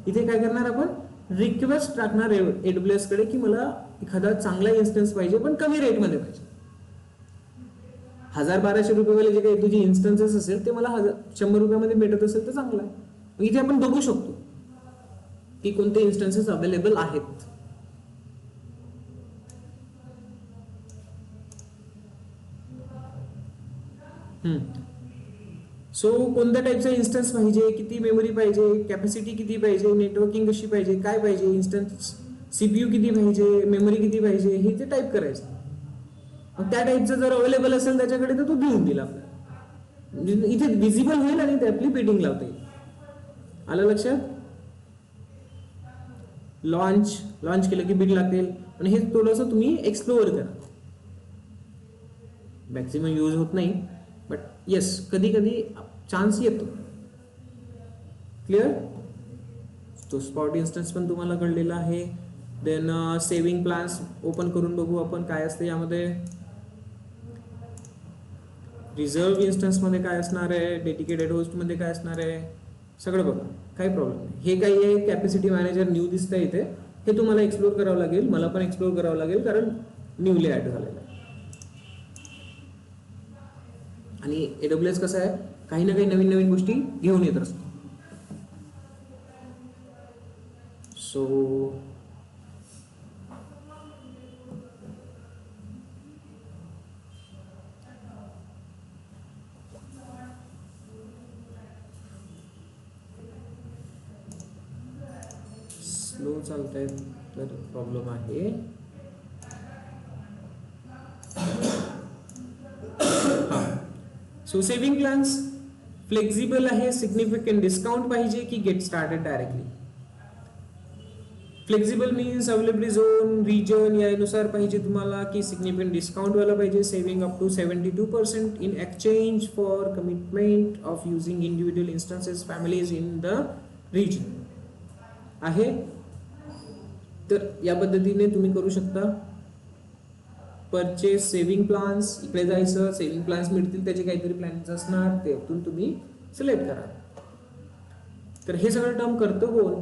इथे काय करणार आपण, रिक्वेस्ट टाकणार AWS कडे की मला एखादा चांगला इन्स्टन्स पाहिजे पण कमी रेट मध्ये पाहिजे. 1000-1200 रुपयेवाले जे काही तुझे इन्स्टन्सेस असेल ते मला 100 रुपयामध्ये भेटत असेल तर चांगला आहे. इथे आपण बघू शकतो की कोणते इन्स्टन्सेस अवेलेबल आहेत. सो कोणत्या टाईपचा इन्स्टन्स पाहिजे, किती मेमरी पाहिजे, कॅपॅसिटी किती पाहिजे, नेटवर्किंग कशी पाहिजे, काय पाहिजे, इन्स्टन्स CPU किती पाहिजे, मेमरी किती पाहिजे, हे ते टाईप करायचं. मग त्या टाईपचं जर अवेलेबल असेल त्याच्याकडे तर तो देऊन दिला आपल्याला, इथे विजिबल होईल आणि ते आपली बिडिंग लावता येईल. आलं लक्षात. लॉन्च केलं की बिल लागेल. आणि हे थोडंसं तुम्ही एक्सप्लोअर करा. मॅक्सिमम यूज होत नाही बट येस कधी कधी चान्स येतो. क्लिअर. तो स्पॉट इन्स्टन्स पण तुम्हाला कळलेला आहे. देन सेव्हिंग प्लॅन्स ओपन करून बघू आपण काय असते यामध्ये. रिझर्व इन्स्टन्स मध्ये काय असणार आहे, डेडिकेटेड होस्ट मध्ये काय असणार आहे, सगळं बघा, काही प्रॉब्लेम नाही. हे काही आहे कॅपॅसिटी मॅनेजर न्यू दिसतंय इथे, हे तुम्हाला एक्सप्लोर करावं लागेल, मला पण एक्सप्लोर करावं लागेल कारण न्यूली ऍड झालेलं आहे. आणि AWS कसं आहे, काही ना काही नवीन नवीन गोष्टी घेऊन येत असतो. सो स्लो चालत आहेत तर प्रॉब्लेम आहे. सो सेव्हिंग प्लॅन्स फ्लेक्झिबल आहे, सिग्निफिकंट डिस्काउंट पाहिजे की get started directly. Flexible means availability zone region यानुसार पाहिजे तुम्हाला की सिग्निफिकंट डिस्काउंट वाला पाहिजे. Saving up to 72% in exchange for commitment of using individual instances families in the region आहे. तर या पद्धतीने तुम्ही करू शकता. परचेस सेव्हिंग प्लॅन्स, इकडे जायचं, सेव्हिंग प्लॅन्स मिळतील, त्याचे काहीतरी प्लॅन्स असणार, त्यातून तुम्ही सिलेक्ट करा. तर हे सगळं टर्म करतो कोण,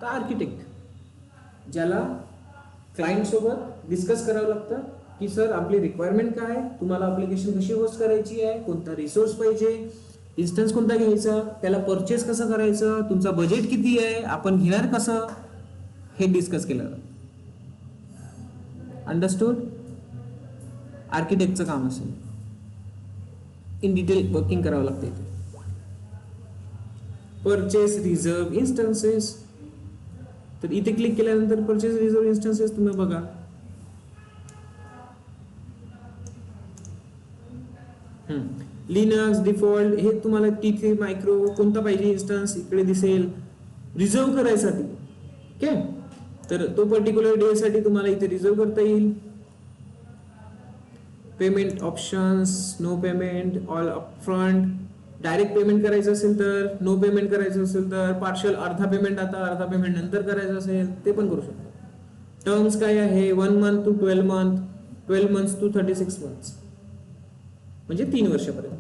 तर आर्किटेक्ट, ज्याला क्लायंट सोबत डिस्कस करावं लागतं की सर आपली रिक्वायरमेंट काय, तुम्हाला ऍप्लिकेशन कशी होस्ट करायची आहे, कोणता रिसोर्स पाहिजे, इन्स्टन्स कोणता घ्यायचा, त्याला परचेस कसं करायचं, तुमचा बजेट किती आहे, आपण घेणार कसं, हे डिस्कस केलं. अंडरस्टूड. आर्किटेक्टचं काम असेल, इन डिटेल वर्किंग करावं लागतं इथे. परचेस रिझर्व इन्स्टन्सेस, तर इथे क्लिक केल्यानंतर परचेस रिझर्व इन्स्टन्सेस तुम्ही बघा. लिनक्स डिफॉल्ट हे तुम्हाला T3 मायक्रो कोणता पाहिजे इन्स्टन्स इकडे दिसेल रिझर्व करायसाठी. ओके, तर तो पर्टिक्युलर डे साठी तुम्हाला इथे रिझर्व करता येईल. Payment options, no payment, all upfront, direct payment करायचं असेल तर, नो पेमेंट करायचं असेल तर, पार्शल अर्धा पेमेंट आता अर्धा पेमेंट नंतर करायचं असेल ते पण करू शकतो. टर्म्स काय आहे 1 month to 12 month, 12 months to 36 months, म्हणजे 3 वर्षापर्यंत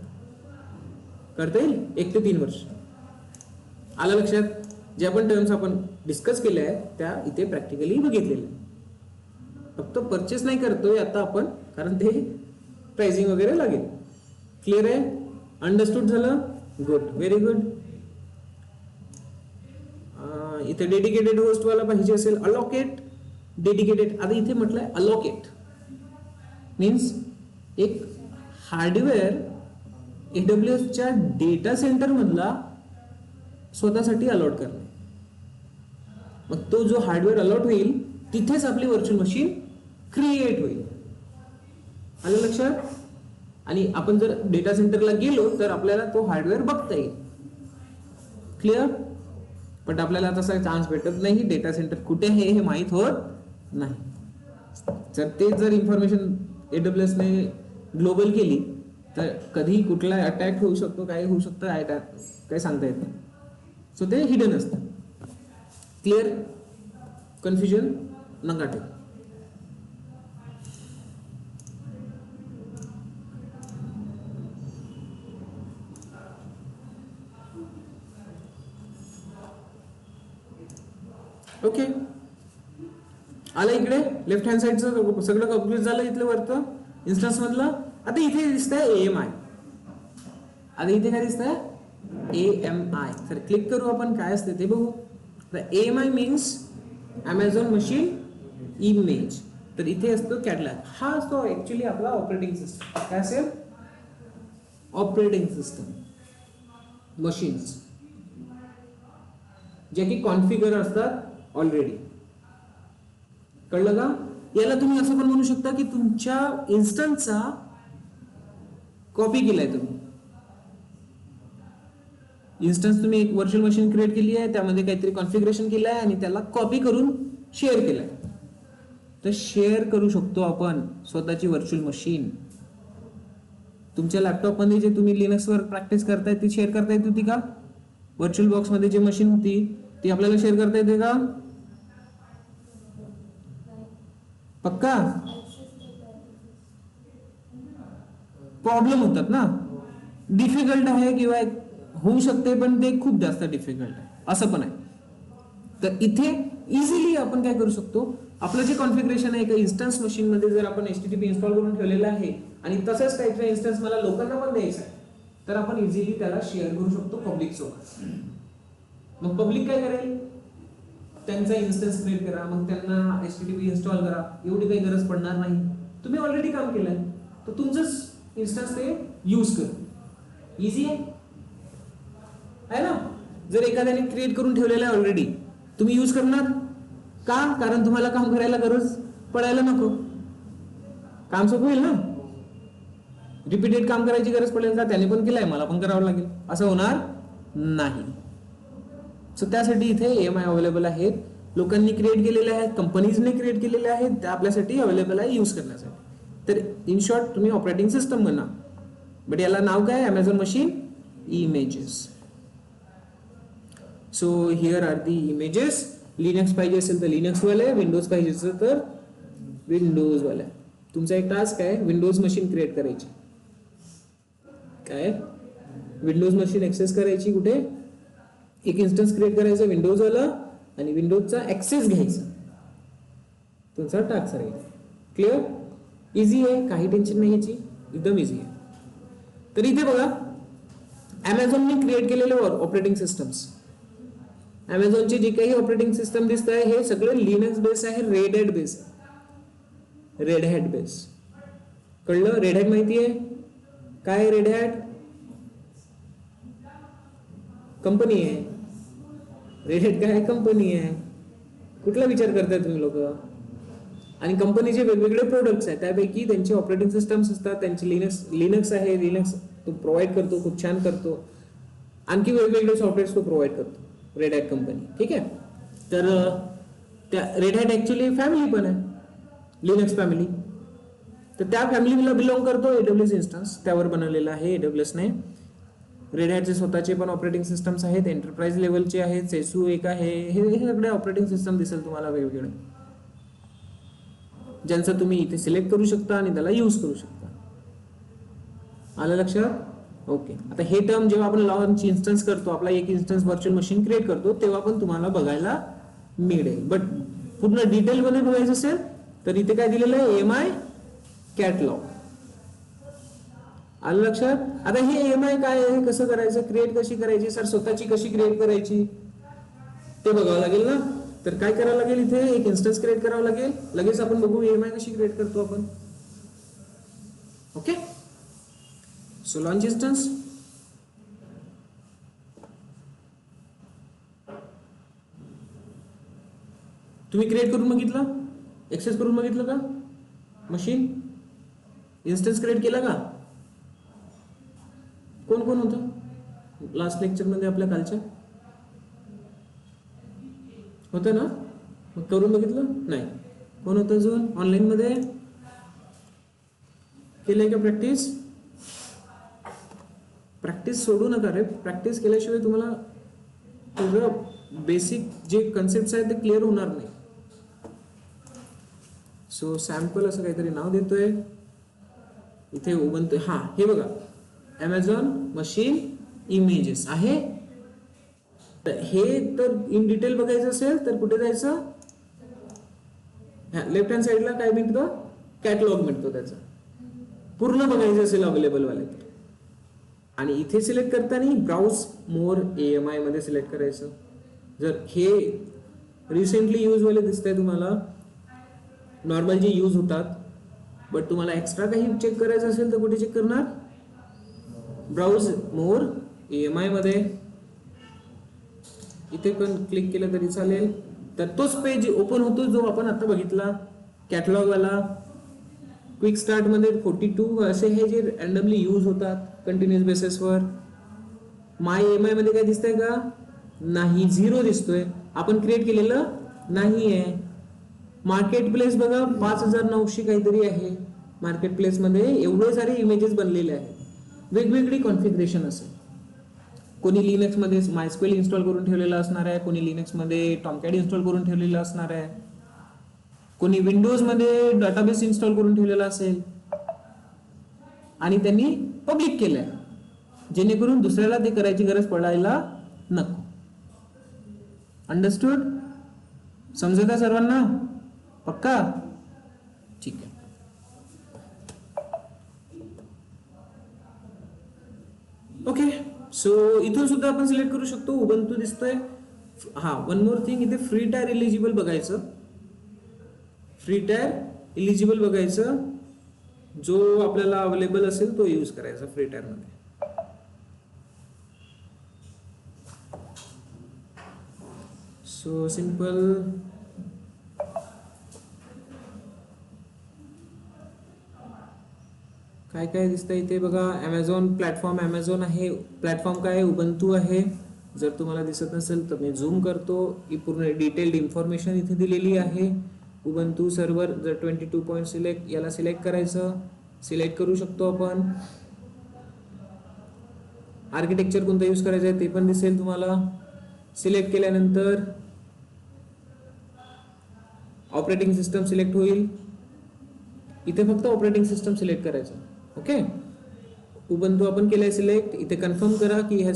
करता येईल, 1 ते 3 वर्ष. आलं लक्षात? ज्या पण टर्म्स आपण डिस्कस केल्या आहेत त्या इथे प्रॅक्टिकली बघितलेल्या. फक्त परचेस नाही करतोय आता आपण, कारण ते प्राइसिंग वगैरे लागेल. क्लिअर आहे? अंडरस्टूड झालं? Good, very good. इथे डेडिकेटेड होस्ट वाला पाहिजे असेल, अलोकेट डेडिकेटेड. आता इथे म्हटलंय अलोकेट मीन्स एक हार्डवेअर AWS च्या डेटा सेंटर मधला स्वतःसाठी अलॉट करणे. मग तो जो हार्डवेअर अलॉट होईल तिथेच आपली व्हर्च्युअल मशीन क्रिएट होईल. आलं लक्षात? आणि आपण जर डेटा सेंटरला गेलो तर आपल्याला तो हार्डवेअर बघता येईल. क्लिअर? पण आपल्याला तसा चान्स भेटत नाही, डेटा सेंटर कुठे आहे हे माहित होत नाही. जर इन्फॉर्मेशन AWS ने ग्लोबल केली तर कधी कुठला अटॅक होऊ शकतो, काय होऊ शकतं काय सांगता येत नाही. सो ते हिडन असतं. क्लिअर? कन्फ्युजन नका ठेवू. ओके, आलं इकडे लेफ्ट हँड साईडचं सगळं कम्प्लीट झालं इथलं वरतं इन्स्टन्स मधलं. आता इथे दिसतंय AMI. आता इथे काय दिसतंय AMI. तर क्लिक करू आपण, काय असते ते बघू. AMI means Amazon machine image. तर इथे असतो कॅटलॉग. हा असतो ऍक्च्युली आपला ऑपरेटिंग सिस्टम. काय असेल? ऑपरेटिंग सिस्टम मशीन्स जे की कॉन्फिगर असतात ऑलरेडी. कळलं का? याला तुम्ही असं पण म्हणू शकता की तुमच्या इन्स्टन्सचा कॉपी केलाय तुम्ही. इन्स्टन्स तुम्ही एक व्हर्च्युअल मशीन क्रिएट केली आहे, त्यामध्ये काहीतरी कॉन्फिगरेशन केलं आहे आणि त्याला कॉपी करून शेअर केलंय. तर शेअर करू शकतो आपण स्वतःची व्हर्च्युअल मशीन. तुमच्या लॅपटॉप मध्ये जे तुम्ही लिनक्सवर प्रॅक्टिस करताय ती शेअर करता येत होती का? व्हर्च्युअल बॉक्स मध्ये जी मशीन होती ती आपल्याला शेअर करता येते का? पक्का? प्रॉब्लेम होतात ना, डिफिकल्ट आहे किंवा होऊ शकते पण ते खूप जास्त डिफिकल्ट आहे असं पण आहे. तर इथे इझिली आपण काय करू शकतो, आपलं जे कॉन्फिगरेशन आहे एका इन्स्टन्स मशीन मध्ये जर आपण HTTP इन्स्टॉल करून ठेवलेलं आहे आणि तसंच टाईपचा इन्स्टन्स मला लोकांना पण द्यायचा आहे तर आपण इझिली त्याला शेअर करू शकतो पब्लिक सोबत. मग पब्लिक काय करेल, त्यांचा इन्स्टन्स क्रिएट करा, मग त्यांना HTTP इन्स्टॉल करा, एवढी काही गरज पडणार नाही. तुम्ही ऑलरेडी काम केलंय तर तुमचंच इन्स्टन्स ते यूज कर. इझी आहे ना? जर एखाद्याने क्रिएट करून ठेवलेलं आहे ऑलरेडी, तुम्ही यूज करणार का? कारण तुम्हाला काम करायला गरज पडायला नको, काम सोपं होईल ना. रिपीटेड काम करायची गरज पडेल का? त्याने पण केलंय मला पण करावं लागेल असं होणार नाही. सो त्यासाठी इथे AMI अवेलेबल आहेत, लोकांनी क्रिएट केलेले आहेत, कंपनीजने क्रिएट केलेले आहेत, त्या आपल्यासाठी अवेलेबल आहे यूज करण्यासाठी. तर इन शॉर्ट तुम्ही ऑपरेटिंग सिस्टम म्हणा, बट याला नाव काय? Amazon machine images. So here are the images. Linux पाहिजे असेल तर लिनक्स वाले, विंडोज पाहिजे असेल तर विंडोज वाले. तुमचा एक टास्क आहे विंडोज मशीन क्रिएट करायची. काय? विंडोज मशीन ऍक्सेस करायची. कुठे? एक इन्स्टन्स क्रिएट करायचा विंडोज वाला आणि विंडोजचा ऍक्सेस घ्यायचा. तुमचा टास्क आहे. क्लिअर? इझी आहे, काही टेन्शन नाही याची, एकदम इझी आहे. तर इथे बघा Amazonने क्रिएट केलेले ऑपरेटिंग सिस्टम्स, Amazonचे जे काही ऑपरेटिंग सिस्टम दिसत आहे हे सगळे लिनक्स बेस आहे, red hat base. Red hat base कळलं? रेड हॅट माहिती आहे काय? रेड हॅट कंपनी आहे. रेड हॅट काय? कंपनी आहे. कुठला विचार करताय तुम्ही लोक? आणि कंपनीचे वेगवेगळे प्रोडक्ट्स आहेत, त्यापैकी त्यांचे ऑपरेटिंग सिस्टम्स असतात, त्यांचे लिनक्स आहे, लिनक्स तो प्रोव्हाइड करतो, खूप छान करतो. आणखी वेगवेगळे सॉफ्टवेअर्स तो प्रोव्हाइड करतो रेड हॅट कंपनी. ठीक आहे. तर त्या रेड हॅट ऍक्च्युली फॅमिली पण आहे, लिनक्स फॅमिली. तर त्या फॅमिलीला बिलॉंग करतो AWS इन्स्टन्स, त्यावर बनवलेला आहे AWSने. रेड हॅटचे स्वतःचे पण ऑपरेटिंग सिस्टम्स आहेत, एंटरप्राइज लेवलचे आहेत, सेसू एक आहे. हे सगळे ऑपरेटिंग सिस्टम दिसेल तुम्हाला वेगवेगळे, ज्यांचं तुम्ही इथे सिलेक्ट करू शकता आणि त्याला यूज करू शकता. आलं लक्षात? ओके. आता हे टर्म जेव्हा आपण लॉन्च इन्स्टन्स करतो, आपला एक इन्स्टन्स व्हर्च्युअल मशीन क्रिएट करतो, तेव्हा पण तुम्हाला बघायला मिळेल. बट पूर्ण डिटेल मध्ये बघायचं असेल तर इथे काय दिलेलं आहे, AMI कॅटलॉग. आलं लक्षात? आता हे AMI काय आहे, कसं करायचं, क्रिएट कशी करायची, सर स्वतःची कशी क्रिएट करायची ते बघावं लागेल ना. तर काय करावं लागेल, इथे एक इन्स्टन्स क्रिएट करावं लागेल. लगेच आपण बघू AMI कशी क्रिएट करतो आपण. ओके. So launch instance. तुम्ही क्रिएट करून बघितलं, एक्सेस करून बघितलं का मशीन, इन्स्टन्स क्रिएट केला का? कोण कोण होतं लास्ट लेक्चर मध्ये आपल्या कालच्या? होतं ना? मग करून बघितलं नाही? कोण होतं अजून ऑनलाईन मध्ये? केलंय का प्रॅक्टिस? प्रॅक्टिस सोडू नका रे. प्रॅक्टिस केल्याशिवाय तुम्हाला तुझं बेसिक जे कन्सेप्ट आहेत ते क्लिअर होणार नाही. सो सॅम्पल असं काहीतरी नाव देतोय इथे उबंतू. हा हे बघा, Amazon मशीन इमेजेस आहे. हे तर इन डिटेल बघायचं असेल तर कुठे जायचं, लेफ्ट हँड साईडला काय मिळतं, कॅटलॉग मिळतो त्याचा. पूर्ण बघायचं असेल अवेलेबल वाले तर. आणि इथे सिलेक्ट करताना ब्राउज मोर AMI मध्ये सिलेक्ट करायचं. जर हे रिसेंटली यूज वाले दिसतंय तुम्हाला, नॉर्मल जे यूज होतात, बट तुम्हाला एक्स्ट्रा काही चेक करायचं असेल तर कुठे चेक करणार, ब्राउज मोर AMI मध्ये. इथे पण क्लिक केलं तरी चालेल. तर तोच पेज ओपन होतो जो आपण आता बघितला, कॅटलॉग वाला. क्विक स्टार्ट मध्ये 42 असे हे जे रँडमली यूज होतात कंटिन्युअस बेसिसवर. माय AMI मध्ये काय दिसतंय का? नाही, 0 दिसतोय. आपण क्रिएट केलेलं नाही आहे. मार्केट प्लेस बघा 5900 काहीतरी आहे. मार्केट प्लेस मध्ये एवढे सारे इमेजेस बनलेले आहेत, वेगवेगळी कॉन्फिगरेशन असेल. कोणी लिनक्स मध्ये MySQL इन्स्टॉल करून ठेवलेलं असणार आहे, कोणी लिनक्स मध्ये टॉमकॅट इन्स्टॉल करून ठेवलेलं असणार आहे, कोणी विंडोज मध्ये डेटाबेस इन्स्टॉल करून ठेवलेला असेल आणि त्यांनी पब्लिक केलंय, जेणेकरून दुसऱ्याला ते करायची गरज पडायला नको. अंडरस्टूड? समजत आहे सर्वांना? पक्का? ठीक आहे. ओके. सो इथून सुद्धा आपण सिलेक्ट करू शकतो. उबंतू दिसतोय. हा, वन मोर थिंग, इथे फ्री टायर एलिजिबल बघायचं. फ्री टायर एलिजिबल बघायचं, जो आपल्याला अवेलेबल असेल तो यूज करायचा फ्री टायर मध्ये. So simple. काय काय दिसतंय इथे बघा. Amazon प्लॅटफॉर्म, Amazon आहे. प्लॅटफॉर्म काय आहे? उबंतू आहे. जर तुम्हाला दिसत नसेल तर मी झूम करतो. ही पूर्ण डिटेल्ड इन्फॉर्मेशन इथे दिलेली आहे. उबंतू सर्व्हर, जर 22 पॉईंट सिलेक्ट, याला सिलेक्ट करायचं. सिलेक्ट करू शकतो आपण. आर्किटेक्चर कोणतं यूज करायचं आहे ते पण दिसेल तुम्हाला. सिलेक्ट केल्यानंतर ऑपरेटिंग सिस्टम सिलेक्ट होईल. इथे फक्त ऑपरेटिंग सिस्टम सिलेक्ट करायचं. ओके. उबंतू आपण केलंय सिलेक्ट. इथे कन्फर्म करा की हे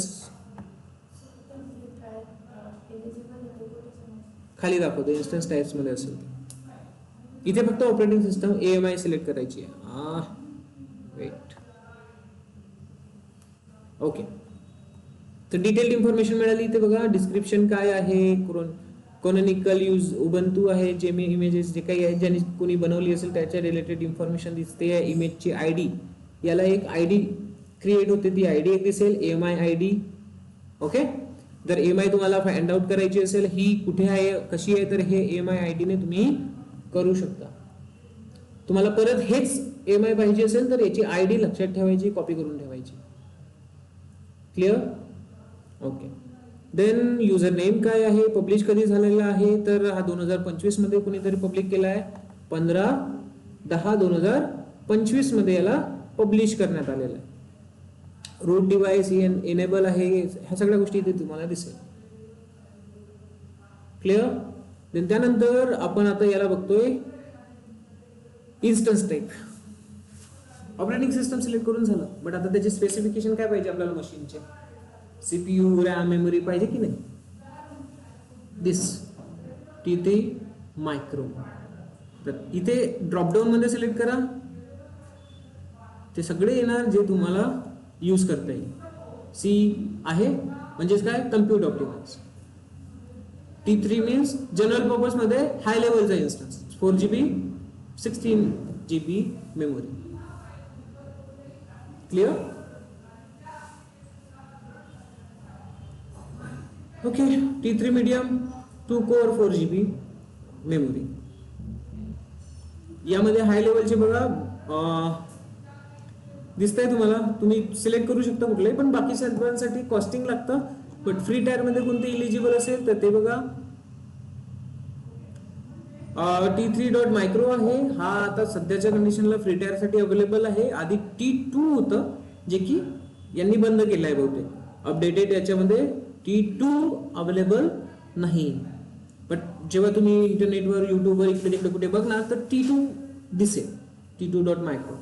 खाली दाखवतो इन्स्टन्स टाइप्स मध्ये असेल. इथे फक्त ऑपरेटिंग सिस्टम AMI सिलेक्ट करायची आहे. वेट. ओके. तर डिटेल्ड इन्फॉर्मेशन मिळाली. इथे बघा डिस्क्रिप्शन काय आहे. कॉनोनिकल यूज उबंतू आहे. जे मी इमेजेस जे काही आहेत ज्यांनी कोणी बनवली असेल त्याच्या रिलेटेड इन्फॉर्मेशन दिसते. इमेजची ID, याला एक ID क्रिएट होते, ती ID एक दिसेल, AMI ID. ओके. जर AMI तुम्हाला फाइंड आउट करायची असेल ही कुठे आहे, कशी आहे, तर हे AMI ID ने तुम्ही करू शकता. तुम्हाला परत हेच AMI पाहिजे असेल तर याची ID लक्षात ठेवायची, कॉपी करून ठेवायची. Clear? Okay. Then user name काय आहे, पब्लिश कधी झालेला आहे, तर हा 2025 मध्ये कुणीतरी पब्लिक केला आहे. 15/10/2025 मध्ये याला पब्लिश करण्यात आलेला आहे. रूट डिव्हाइस एनेबल आहे, ह्या सगळ्या गोष्टी इथे तुम्हाला दिसेल. क्लिअर? देन त्यानंतर आपण आता याला बघतोय instance type. Operating system select करून झालं, बट आता त्याचे स्पेसिफिकेशन काय पाहिजे आपल्याला मशीनचे, सीपीयू, रॅम, मेमरी पाहिजे की नाही. दिस T3 मायक्रो. तर इथे ड्रॉपडाऊन मध्ये सिलेक्ट करा, ते सगळे येणार जे तुम्हाला यूज करता येईल. सी आहे म्हणजेच काय, compute optimise. T3 means general purpose मध्ये हाय लेवलचा instance, 4GB 16GB memory. Clear? Okay. T3 medium 2 core 4GB memory. यामध्ये हाय लेवलचे बघा दिसतंय तुम्हाला, तुम्ही सिलेक्ट करू शकता कुठलंही, पण बाकी सर्वांसाठी कॉस्टिंग लागतं. बट फ्री टायर मध्ये कोणते इलिजिबल असेल तर ते बघा. T3 मायक्रो आहे, हा आता सध्याच्या कंडिशनला फ्री टायर साठी अवेलेबल आहे. आधी T2 होतं जे की यांनी बंद केलं आहे बहुतेक, अपडेटेड याच्यामध्ये T2 अवेलेबल नाही. बट जेव्हा तुम्ही इंटरनेटवर, युट्यूबवर, इकडे तिकडे कुठे बघणार तर T2 दिसेल, T2 micro.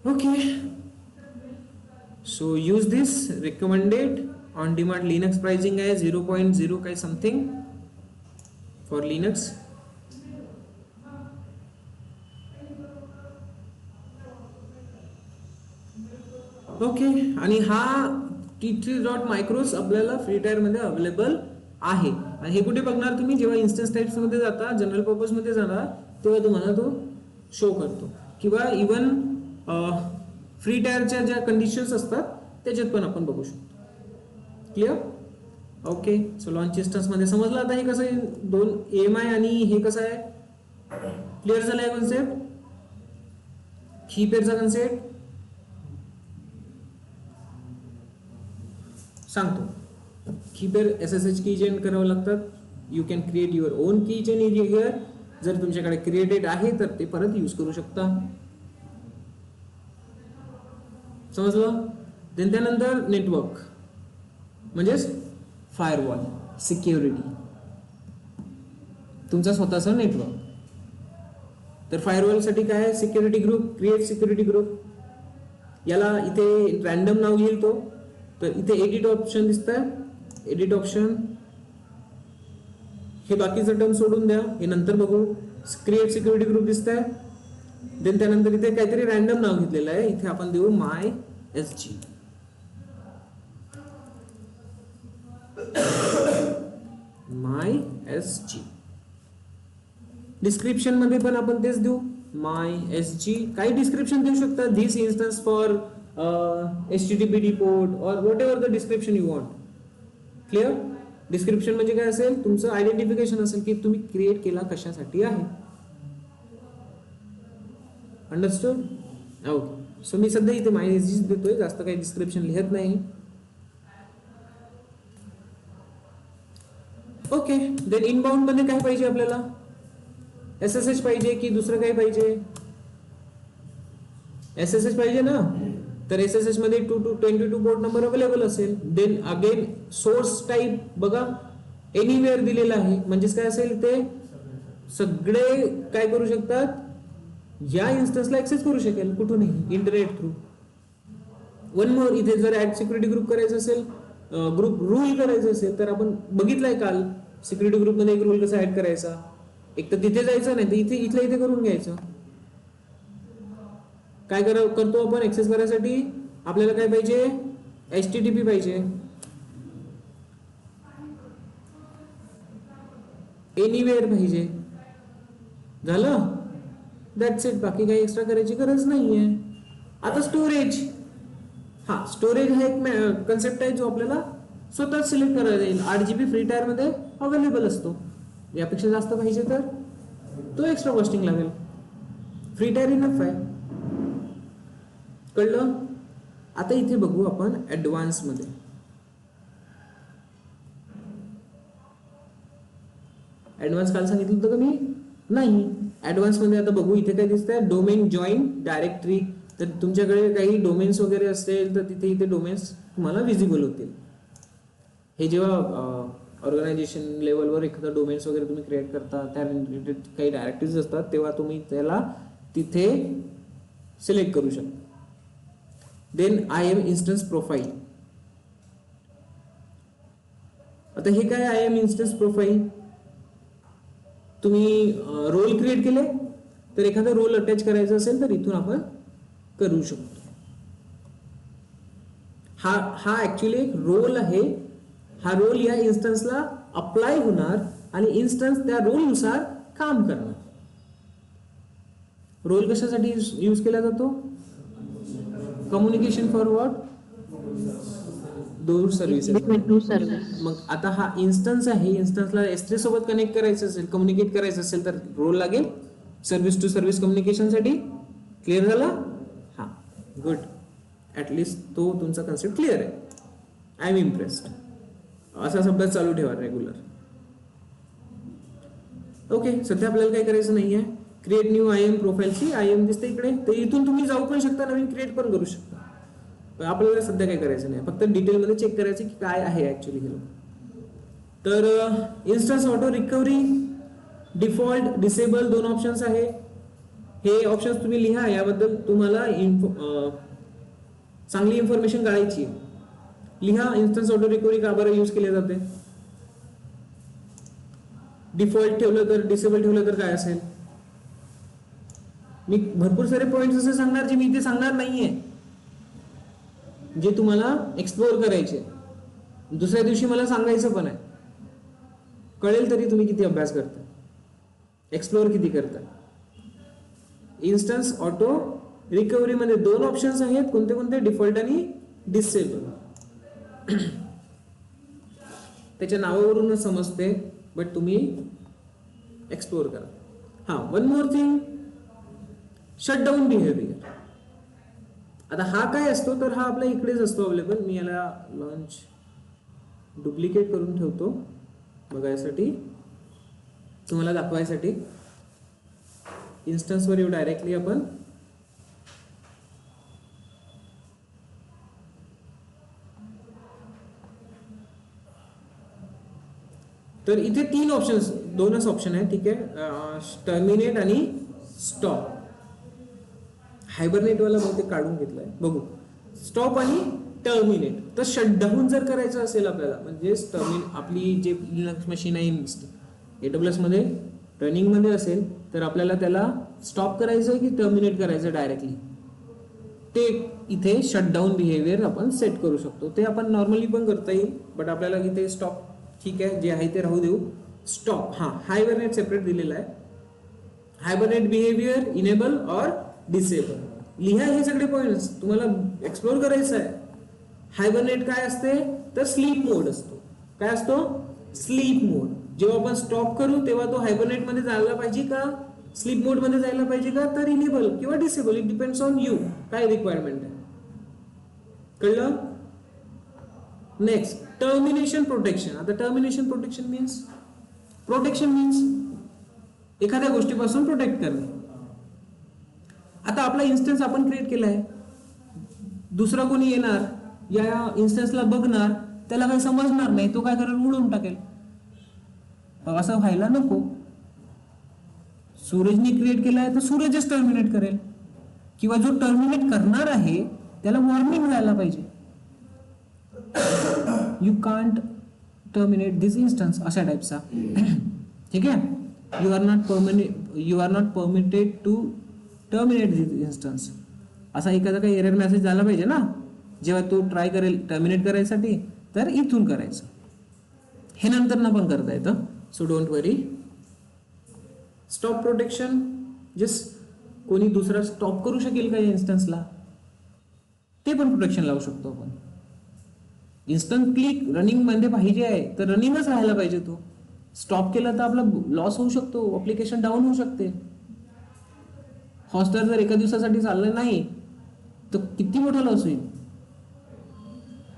Okay. So use this. Recommended on demand Linux pricing आहे 0.0 काही समथिंग फॉर लिनक्स. ओके. आणि हा T3 मायक्रोस आपल्याला फ्री टायर मध्ये अवेलेबल आहे. आणि हे कुठे बघणार तुम्ही, जेव्हा इन्स्टन्स टाइप्स मध्ये जाता, जनरल पर्पज मध्ये जाणार, तेव्हा तुम्हाला तो शो करतो. किंवा इवन फ्री टायरच्या ज्या कंडिशन्स असतात त्याच्यात पण आपण बघू शकतो. Clear? Okay. So launch instance मध्ये समजलं आता हे कसं आहे, 2 EMI आणि हे कसं आहे. क्लिअर झालं आहे कन्सेप्ट, की पेअरचा कन्सेप्ट सांगतो. कीपेअर SSH की जेन करावं लागतात. You can create your on की चेन हिअर. जर तुमच्याकडे क्रिएटेड आहे तर ते परत यूज करू शकता. समजलं? देन त्यानंतर नेटवर्क म्हणजेच फायरवॉल, सिक्युरिटी, तुमचा स्वतःचा नेटवर्क. तर फायरवॉल साठी काय आहे, security group, create security group. याला इथे रॅन्डम नाव येईल तो. तर इथे एडिट ऑप्शन दिसतंय, एडिट ऑप्शन. हे बाकीचं टर्म सोडून द्या, हे नंतर बघू. क्रिएट सिक्युरिटी ग्रुप दिसतंय. देन त्यानंतर इथे काहीतरी रॅन्डम नाव घेतलेलं आहे, इथे आपण देऊ MySG. MySG. डिस्क्रिप्शन मध्ये पण आपण तेच देऊ, MySG. काही डिस्क्रिप्शन देऊ शकता, दिस इन्स्टन्स फॉर HTTP पोर्ट और what ever the description you want. Clear? Description म्हणजे काय असेल, तुमचं आयडेंटिफिकेशन असेल की तुम्ही क्रिएट केला कशासाठी आहे. अंडरस्टूड? ओके. सो मी सध्या इथे MySG देतोय, जास्त काही डिस्क्रिप्शन लिहत नाही. ओके. देन इनबाउंड मध्ये काय पाहिजे आपल्याला, SSH पाहिजे की दुसरं काय पाहिजे. SSH पाहिजे ना, तर SSH मध्ये 22 पोर्ट नंबर अवेलेबल असेल. देन अगेन सोर्स टाईप बघा, एनीवेअर दिलेला आहे, म्हणजेच काय असेल, ते सगळे काय करू शकतात, या इन्स्टन्सला ऍक्सेस करू शकेल कुठूनही, इंटरनेट थ्रू. वन मोर, इथे जर ऍड सिक्युरिटी ग्रुप करायचं असेल, ग्रुप रूल करायचं असेल, तर आपण बघितलंय काल सिक्युरिटी ग्रुप मध्ये एक रूल कसा ऍड करायचा. एक तर तिथे जायचं, नाही तर इथल्या इथे करून घ्यायचं. काय करतो आपण ऍक्सेस करायसाठी, आपल्याला काय पाहिजे, HTTP पाहिजे, एनीवेअर पाहिजे. झालं, दॅट्स इट. बाकी काही एक्स्ट्रा करायची गरज नाहीये. आता स्टोरेज. हा, स्टोरेज हा एक कन्सेप्ट आहे जो आपल्याला स्वतः सिलेक्ट करायला येईल. 8GB फ्री टायर मध्ये अवेलेबल असतो. यापेक्षा जास्त पाहिजे तर तो एक्स्ट्रा कॉस्टिंग लागेल. फ्री टायर इनफ आहे. कळलं? आता इथे बघू आपण ऍडव्हान्स मध्ये. ऍडव्हान्स काल सांगितलं होतं का मी? नाही. ऍडव्हान्स मध्ये आता बघू इथे काय दिसतंय, डोमेन जॉईन डायरेक्टरी. तर तुमच्याकडे काही डोमेन्स वगैरे असेल तर तिथे इथे डोमेन्स तुम्हाला विजिबल होतील. हे जेव्हा ऑर्गनायझेशन लेवलवर एखादा डोमेन्स वगैरे तुम्ही क्रिएट करता, त्या रिलेटेड काही डायरेक्टरीज असतात, तेव्हा तुम्ही त्याला तिथे सिलेक्ट करू शकता. Then IAM instance profile. आता हे काय IAM इन्स्टन्स प्रोफाईल? तुम्ही रोल क्रिएट केले तर एखादा रोल अटॅच करायचा असेल तर इथून आपण करू शकतो. हा ऍक्च्युली एक रोल आहे. हा रोल या इन्स्टन्सला अप्लाय होणार आणि इन्स्टन्स त्या रोलनुसार काम करणार. रोल कशासाठी यूज केला जातो? Communication for what? दोन सर्व्हिसेस. मग आता हा इन्स्टन्स आहे, इन्स्टन्सला S3 सोबत कनेक्ट करायचं असेल, कम्युनिकेट करायचं असेल तर रोल लागेल सर्व्हिस टू सर्व्हिस कम्युनिकेशन साठी. क्लिअर झाला? हा, गुड. ऍटलिस्ट तो तुमचा कन्सेप्ट क्लिअर आहे. I am impressed. असाच अभ्यास चालू ठेवा रेग्युलर. ओके, सध्या आपल्याला काय करायचं नाहीये. क्रिएट न्यू IAM प्रोफाईलची IAM दिसते इकडे, तर इथून तुम्ही जाऊ पण शकता, नवीन क्रिएट पण करू शकता. आपल्याला सध्या काय करायचं नाही, फक्त डिटेलमध्ये चेक करायचं की काय आहे ऍक्च्युली हे. तर instance auto recovery, default, disable दोन ऑप्शन्स आहे. हे ऑप्शन्स तुम्ही लिहा, याबद्दल तुम्हाला चांगली इन्फॉर्मेशन काढायची. लिहा इन्स्टन्स ऑटो रिकव्हरी का बरं यूज केले जाते. डिफॉल्ट ठेवलं तर, डिसेबल ठेवलं तर काय असेल. मी भरपूर सारे पॉइंट्स असे सांगणार जे मी इथे सांगणार नाहीये, जे तुम्हाला एक्सप्लोर करायचे. दुसऱ्या दिवशी मला सांगायचं पण आहे. कळेल तरी तुम्ही किती अभ्यास करता, एक्सप्लोर किती करता. इन्स्टन्स ऑटो रिकव्हरी मध्ये दोन ऑप्शन्स आहेत. कोणते कोणते? डिफॉल्ट आणि डिसेबल. त्याच्या नावावरूनच समजते, बट तुम्ही एक्सप्लोर करा. हा, one more thing, shutdown behaviour. आता हा काय असतो तर हा आपल्या इकडेच असतो अवेलेबल. मी याला लॉन्च डुप्लिकेट करून ठेवतो बघायसाठी, तुम्हाला दाखवायसाठी. इन्स्टन्सवर येऊ डायरेक्टली आपण. तर इथे तीन ऑप्शन्स, दोनच ऑप्शन आहे. ठीक आहे, टर्मिनेट आणि स्टॉप. हायबरनेट वाला बहुतेक काढून घेतलाय, बघू. स्टॉप आणि टर्मिनेट. तर शटडाऊन जर करायचं असेल आपल्याला, म्हणजे आपली जे लिनक्स मशीन आहे AWS मध्ये रनिंग मध्ये असेल तर आपल्याला त्याला स्टॉप करायचं की टर्मिनेट करायचं डायरेक्टली, ते इथे शटडाऊन बिहेवियर आपण सेट करू शकतो. ते आपण नॉर्मली पण करता येईल, बट आपल्याला इथे स्टॉप, ठीक आहे, जे आहे ते राहू देऊ. स्टॉप, हा हायबरनेट सेपरेट दिलेला आहे. हायबरनेट बिहेवियर इनेबल और डिसेबल. लिहा हे सगळे पॉइंट्स, तुम्हाला एक्सप्लोर करायचं आहे. हायबरनेट काय असते तर स्लीप मोड असतो. काय असतो? स्लीप मोड. जेव्हा आपण स्टॉप करू तेव्हा तो हायबरनेट मध्ये जायला पाहिजे का स्लीप मोड मध्ये जायला पाहिजे का, तर इनेबल किंवा disable, it depends on you, काय रिक्वायरमेंट आहे. कळलं? Next, termination protection. आता termination protection means, protection means एखाद्या गोष्टीपासून प्रोटेक्ट करणे. आता आपला इन्स्टन्स आपण क्रिएट केला आहे, दुसरा कोणी येणार या इन्स्टन्सला बघणार, त्याला काही समजणार नाही, तो काय करेल, उडवून टाकेल. असं व्हायला नको. सूरजने क्रिएट केला आहे तर सूरजच टर्मिनेट करेल, किंवा जो टर्मिनेट करणार आहे त्याला वॉर्निंग मिळायला पाहिजे. You can't terminate this instance, अशा टाइपचा. ठीक आहे, you are not permitted to terminate this instance, असा एखादा काही एरर मेसेज झाला पाहिजे ना जेव्हा तो ट्राय करेल टर्मिनेट करायसाठी, तर इथून करायचं. हे नंतर ना पण करता येतं, so don't worry. Stop protection, just कोणी दुसरा स्टॉप करू शकेल का या इन्स्टन्सला, ते पण प्रोटेक्शन लावू शकतो आपण. इन्स्टंट क्लिक रनिंग मध्ये पाहिजे आहे तर रनिंगच राहायला पाहिजे. तो स्टॉप केला तर आपला लॉस होऊ शकतो, ऍप्लिकेशन डाऊन होऊ शकते. हॉटस्टार जर एका दिवसासाठी चाललं नाही तर किती मोठा लॉस होईल.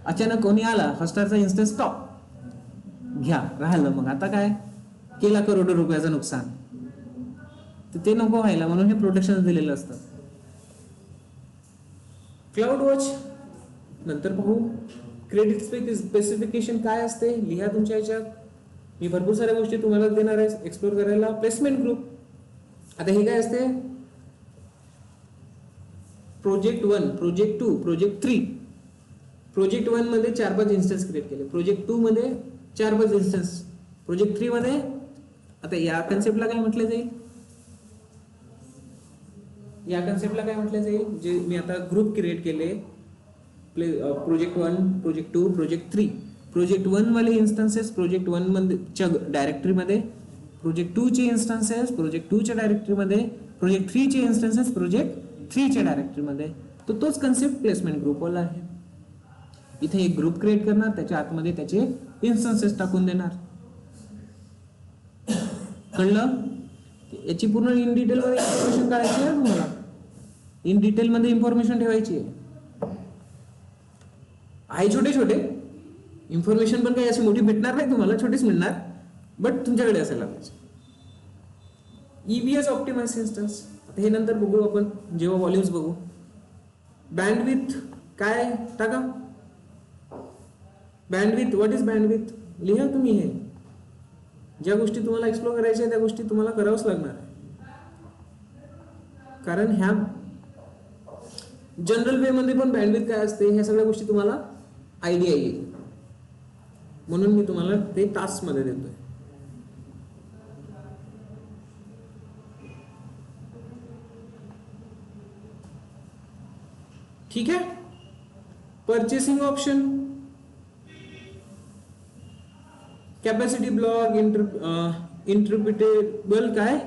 अचानक कोणी आला हॉटस्टारचा इन्स्टन्स स्टॉप घ्या राहिलं, मग आता काय केला करोडो रुपयाचं नुकसान, तर ते नको व्हायला म्हणून हे प्रोटेक्शन दिलेलं असतं. क्लाउड वॉच नंतर पाहू. क्रेडिट स्पेसिफिकेशन काय असते लिहा तुमच्या ह्याच्यात. मी भरपूर साऱ्या गोष्टी तुम्हाला देणार आहे एक्सप्लोर करायला. प्लेसमेंट ग्रुप, आता हे काय असते, प्रोजेक्ट 1, प्रोजेक्ट 2, प्रोजेक्ट 3. प्रोजेक्ट 1 मध्ये 4-5 इन्स्टन्स क्रिएट केले, प्रोजेक्ट 2 मध्ये 4-5 इन्स्टन्स, प्रोजेक्ट 3 मध्ये. आता या कन्सेप्टला काय म्हटलं जाईल, या कन्सेप्टला काय म्हटलं जाईल, जे मी आता ग्रुप क्रिएट केले, प्रोजेक्ट 1, प्रोजेक्ट 2, प्रोजेक्ट 3. प्रोजेक्ट 1 वाले इन्स्टन्सेस प्रोजेक्ट 1 मध्ये डायरेक्टरीमध्ये, प्रोजेक्ट 2 चे इन्स्टन्सेस प्रोजेक्ट 2 च्या डायरेक्टरीमध्ये, प्रोजेक्ट 3 चे इन्स्टन्सेस प्रोजेक्ट 3 च्या डायरेक्टरीमध्ये. तर तोच कन्सेप्ट प्लेसमेंट ग्रुपवाला आहे. इथे एक ग्रुप क्रिएट करणार, त्याच्या आतमध्ये त्याचे इन्स्टन्सेस टाकून देणार. कळलं? याची पूर्ण इन डिटेल मध्ये इन्फॉर्मेशन काढायची आहे तुम्हाला, इन डिटेल मध्ये इन्फॉर्मेशन ठेवायची आहे. छोटे छोटे इन्फॉर्मेशन पण काही अशी मोठी भेटणार नाही तुम्हाला, छोटीच मिळणार, बट तुमच्याकडे असायला पाहिजे. EBS ऑप्टिमाइज इन्स्टन्स, आता हे नंतर बघू आपण जेव्हा व्हॉल्यूम्स बघू. बँडविथ काय टाका, बँडविथ, व्हॉट इज बँडविथ लिहा तुम्ही. हे ज्या गोष्टी तुम्हाला एक्सप्लोर करायच्या त्या गोष्टी तुम्हाला करावंच लागणार आहे, कारण ह्या जनरल वे मध्ये पण बँडविथ काय असते ह्या सगळ्या गोष्टी तुम्हाला आयडिया येईल, म्हणून मी तुम्हाला ते टास्क मध्ये देतोय. ठीक आहे. परचेसिंग ऑप्शन, कॅपॅसिटी ब्लॉक, इंटरप्रिटेबल काय,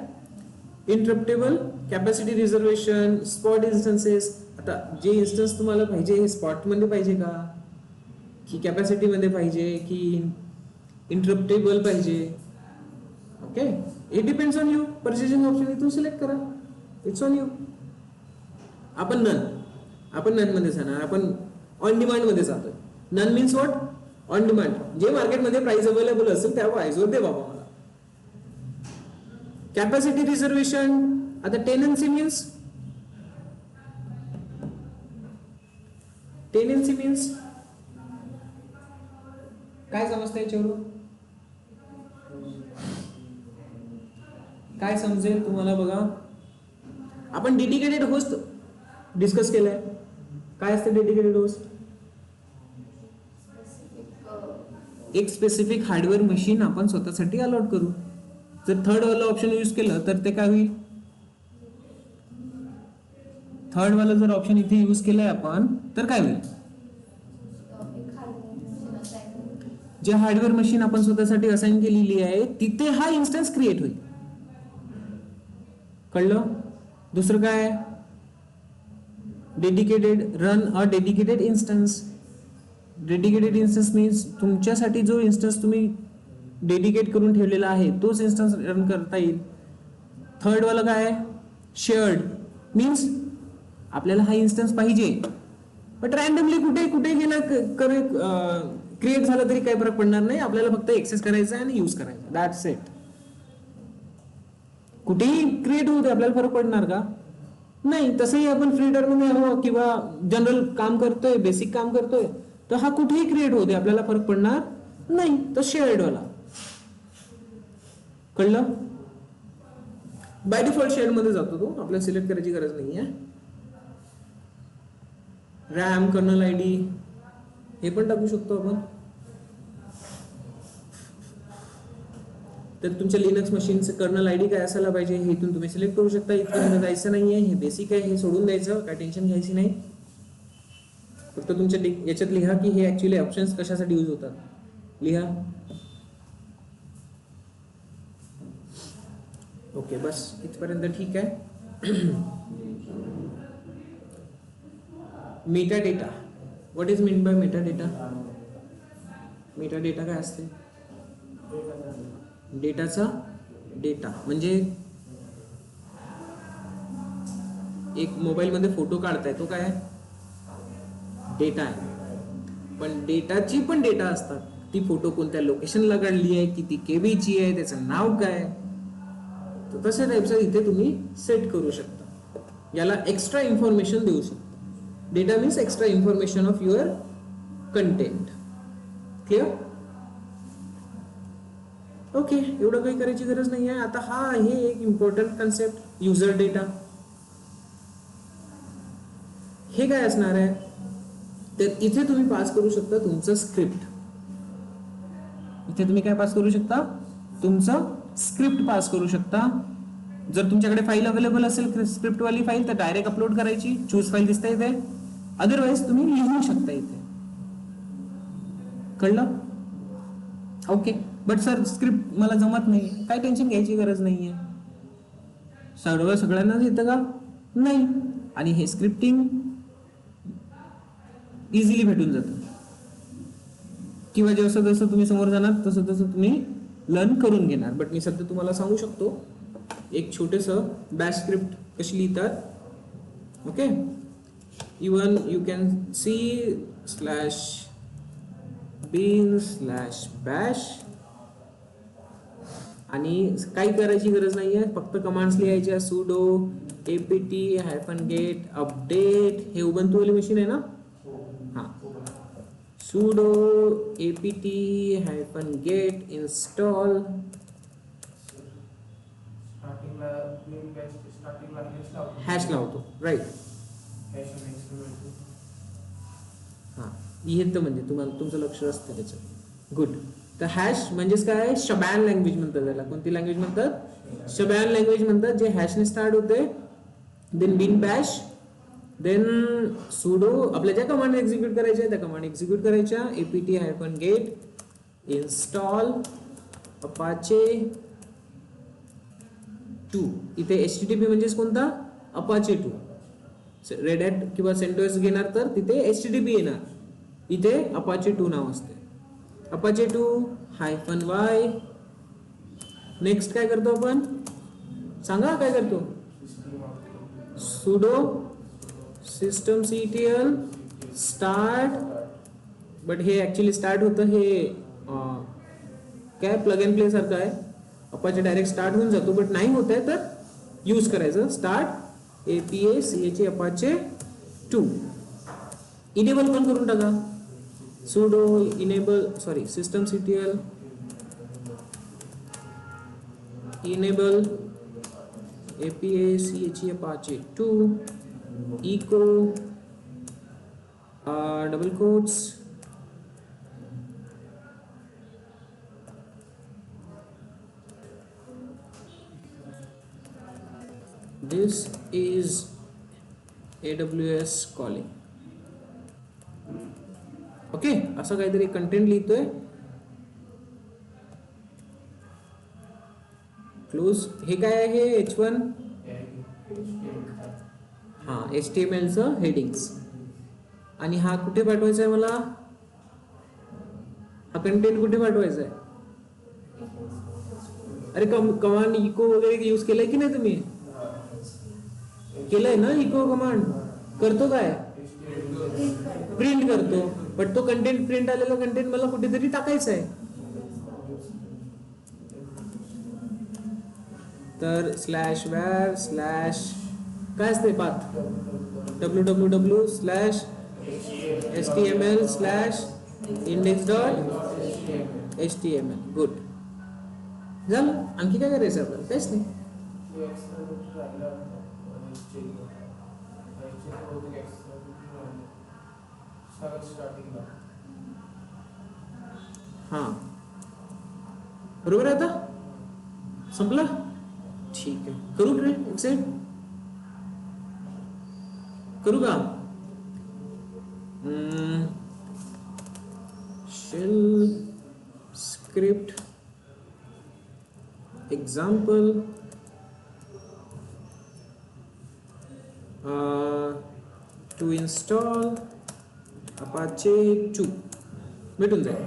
इंटरप्टेबल कॅपॅसिटी रिझर्वेशन, स्पॉट इन्स्टन्सेस. आता जे इन्स्टन्स तुम्हाला पाहिजे हे स्पॉट मध्ये पाहिजे का, की कॅपॅसिटी मध्ये पाहिजे, की इंटरप्टेबल पाहिजे. Okay, it depends on you. Purchasing option इथून सिलेक्ट करा, इट्स ऑन यू. आपण नन मध्ये जाणार, आपण ऑन डिमांड मध्ये जातोय. None means what, on demand. जे मार्केटमध्ये प्राइस अवेलेबल असेल त्या प्राइसवर दे बाबा मला. कॅपॅसिटी रिझर्वेशन, आता टेनन्सी मीन्स काय समजतं याच्यावरून, काय समजेल तुम्हाला बघा. आपण डेडिकेटेड होस्ट डिस्कस केलंय. काय असते डेडिकेटेड होस्ट, एक स्पेसिफिक हार्डवेअर मशीन आपण स्वतःसाठी अलॉट करू. जर थर्ड वाला ऑप्शन यूज केलं तर ते काय होईल, थर्ड वाला जर ऑप्शन इथे यूज केलंय आपण तर काय होईल, जे हार्डवेअर मशीन आपण स्वतःसाठी असाइन केलेली आहे तिथे हा इन्स्टन्स क्रिएट होईल. कळलं? दुसरं काय, dedicated run a dedicated instance. Dedicated instance means तुमच्यासाठी जो इन्स्टन्स तुम्ही डेडिकेट करून ठेवलेला आहे तोच इन्स्टन्स रन करता येईल. थर्ड वाला काय, शेअर्ड मीन्स आपल्याला हा इन्स्टन्स पाहिजे बट रॅन्डमली कुठे गेला क्रिएट झाला तरी काही फरक पडणार नाही, आपल्याला फक्त एक्सेस करायचा आणि यूज करायचा, दॅट्स इट. कुठेही क्रिएट होऊ दे आपल्याला फरक पडणार का, नाही. तसंही आपण फ्री टर्म मध्ये आहो किंवा जनरल काम करतोय, बेसिक काम करतोय, तर हा कुठेही क्रिएट होऊ दे आपल्याला फरक पडणार नाही. तर शेअर्ड वाला, कळलं? बाय डिफॉल्ट शेअर्ड मध्ये जातो तो, आपल्याला सिलेक्ट करायची गरज नाहीये. रॅम, कर्नल आयडी हे पण टाकू शकतो आपण. तर तुमच्या लिनक्स मशीनचं कर्नल आयडी काय असायला पाहिजे हे इथून तुम्ही सिलेक्ट करू शकता. इथपर्यंत जायचं नाहीये, हे बेसिक आहे, हे सोडून द्यायचं, काय टेन्शन घ्यायची नाही. फक्त तुमच्या याच्यात लिहा की हे ऍक्च्युअली ऑप्शन्स कशासाठी यूज होतात, लिहा. ओके, बस इथपर्यंत ठीक आहे. Meta data, what is mean by Meta data. Meta data काय असते, डेटाचा डेटा म्हणजे एक मोबाईल मध्ये फोटो काढताय तो काय डेटा आहे. पण डेटाची पण डेटा असतात, ती फोटो कोणत्या लोकेशनला काढली आहे, किती केबीची आहे, त्याचं नाव काय, तर तशा टाईपचं इथे तुम्ही सेट करू शकता. याला एक्स्ट्रा इन्फॉर्मेशन देऊ शकता. Data means extra information of your content. Clear? Okay, एवढं काही करायची गरज नाही आहे. आता हा आहे एक इम्पॉर्टंट कन्सेप्ट, युजर डेटा. हे काय असणार आहे, तर इथे तुम्ही पास करू शकता तुमचं स्क्रिप्ट. इथे तुम्ही काय पास करू शकता, तुमचं स्क्रिप्ट पास करू शकता. जर तुमच्याकडे फाईल अवेलेबल असेल स्क्रिप्ट वाली फाईल, तर डायरेक्ट अपलोड करायची, चूज फाईल दिसते इथे. अदरवाइज तुम्ही लिहू शकता इथे. कळलं? ओके. बट सर स्क्रिप्ट मला जमत नाही, काय टेन्शन घ्यायची गरज नाहीये. सगळ्यांनाच येतं का? नाही. आणि हे स्क्रिप्टिंग इझिली भेटून जातं, किंवा जसं जसं तुम्ही समोर जाणार तसं तसं तुम्ही लर्न करून घेणार. बट मी सध्या तुम्हाला सांगू शकतो एक छोटंसं बॅश स्क्रिप्ट कशी लिहितात. Okay, even you can see /bin/bash. आणि काही करायची गरज नाही आहे, फक्त कमांड्स लिहायच्या. sudo apt-get update. हे उबंतू वाली मशीन आहे ना? हां. sudo apt-get install. हॅश लावतो, राईट? हां, येतं म्हणजे तुम्हाला, तुमचं लक्ष असतं त्याचं. गुड. तर हॅश म्हणजेच काय, शबॅन लँग्वेज म्हणतात त्याला. कोणती लँग्वेज म्हणतात? शबॅन लँग्वेज म्हणतात, जे हॅशने स्टार्ट होते. देन बिन बॅश, देन sudo. आपल्या ज्या कमांड एक्झिक्यूट करायच्या त्या कमांड एक्झिक्यूट करायच्या. apt-get install apache 2. इथे HTTP म्हणजेच कोणता? apache 2. रेड हॅट किंवा CentOS घेणार तर तिथे HTTP येणार, इथे apache 2 नाव असते. apache 2-y. नेक्स्ट काय करतो आपण, सांगा काय करतो? sudo systemctl start. बट हे ऍक्च्युली स्टार्ट होतं, हे काय प्लग अँड प्ले सारखं आहे. apache डायरेक्ट स्टार्ट होऊन जातो, बट नाही होत आहे तर यूज करायचं स्टार्ट apache 2. इनेबल पण करून टाका. sudo enable systemctl enable apache 2 echo double quotes this is AWS calling. Okay, असं काहीतरी कंटेंट लिहितोय. क्लोज. हे काय आहे? H1. हा, HTML चं हेडिंग्स. आणि हा कुठे पाठवायचा आहे मला? हा कंटेंट कुठे पाठवायचा आहे? अरे कमांड इको वगैरे यूज केलाय की नाही तुम्ही? केलंय ना इको कमांड? करतो काय? प्रिंट करतो. बट तो कंटेंट, प्रिंट आलेला कंटेंट मला कुठेतरी टाकायचा आहे. तर /var/ काय असते पाथ? www/html/index.html. गुड. झालं. आणखी काय करायचं आपल्याला? काहीच नाही. हां, बरोबर आहे. आता संपलं. ठीक आहे, करू रे एक्सेप्ट करू का? Shell script example to install apache 2 भेटून जाईल.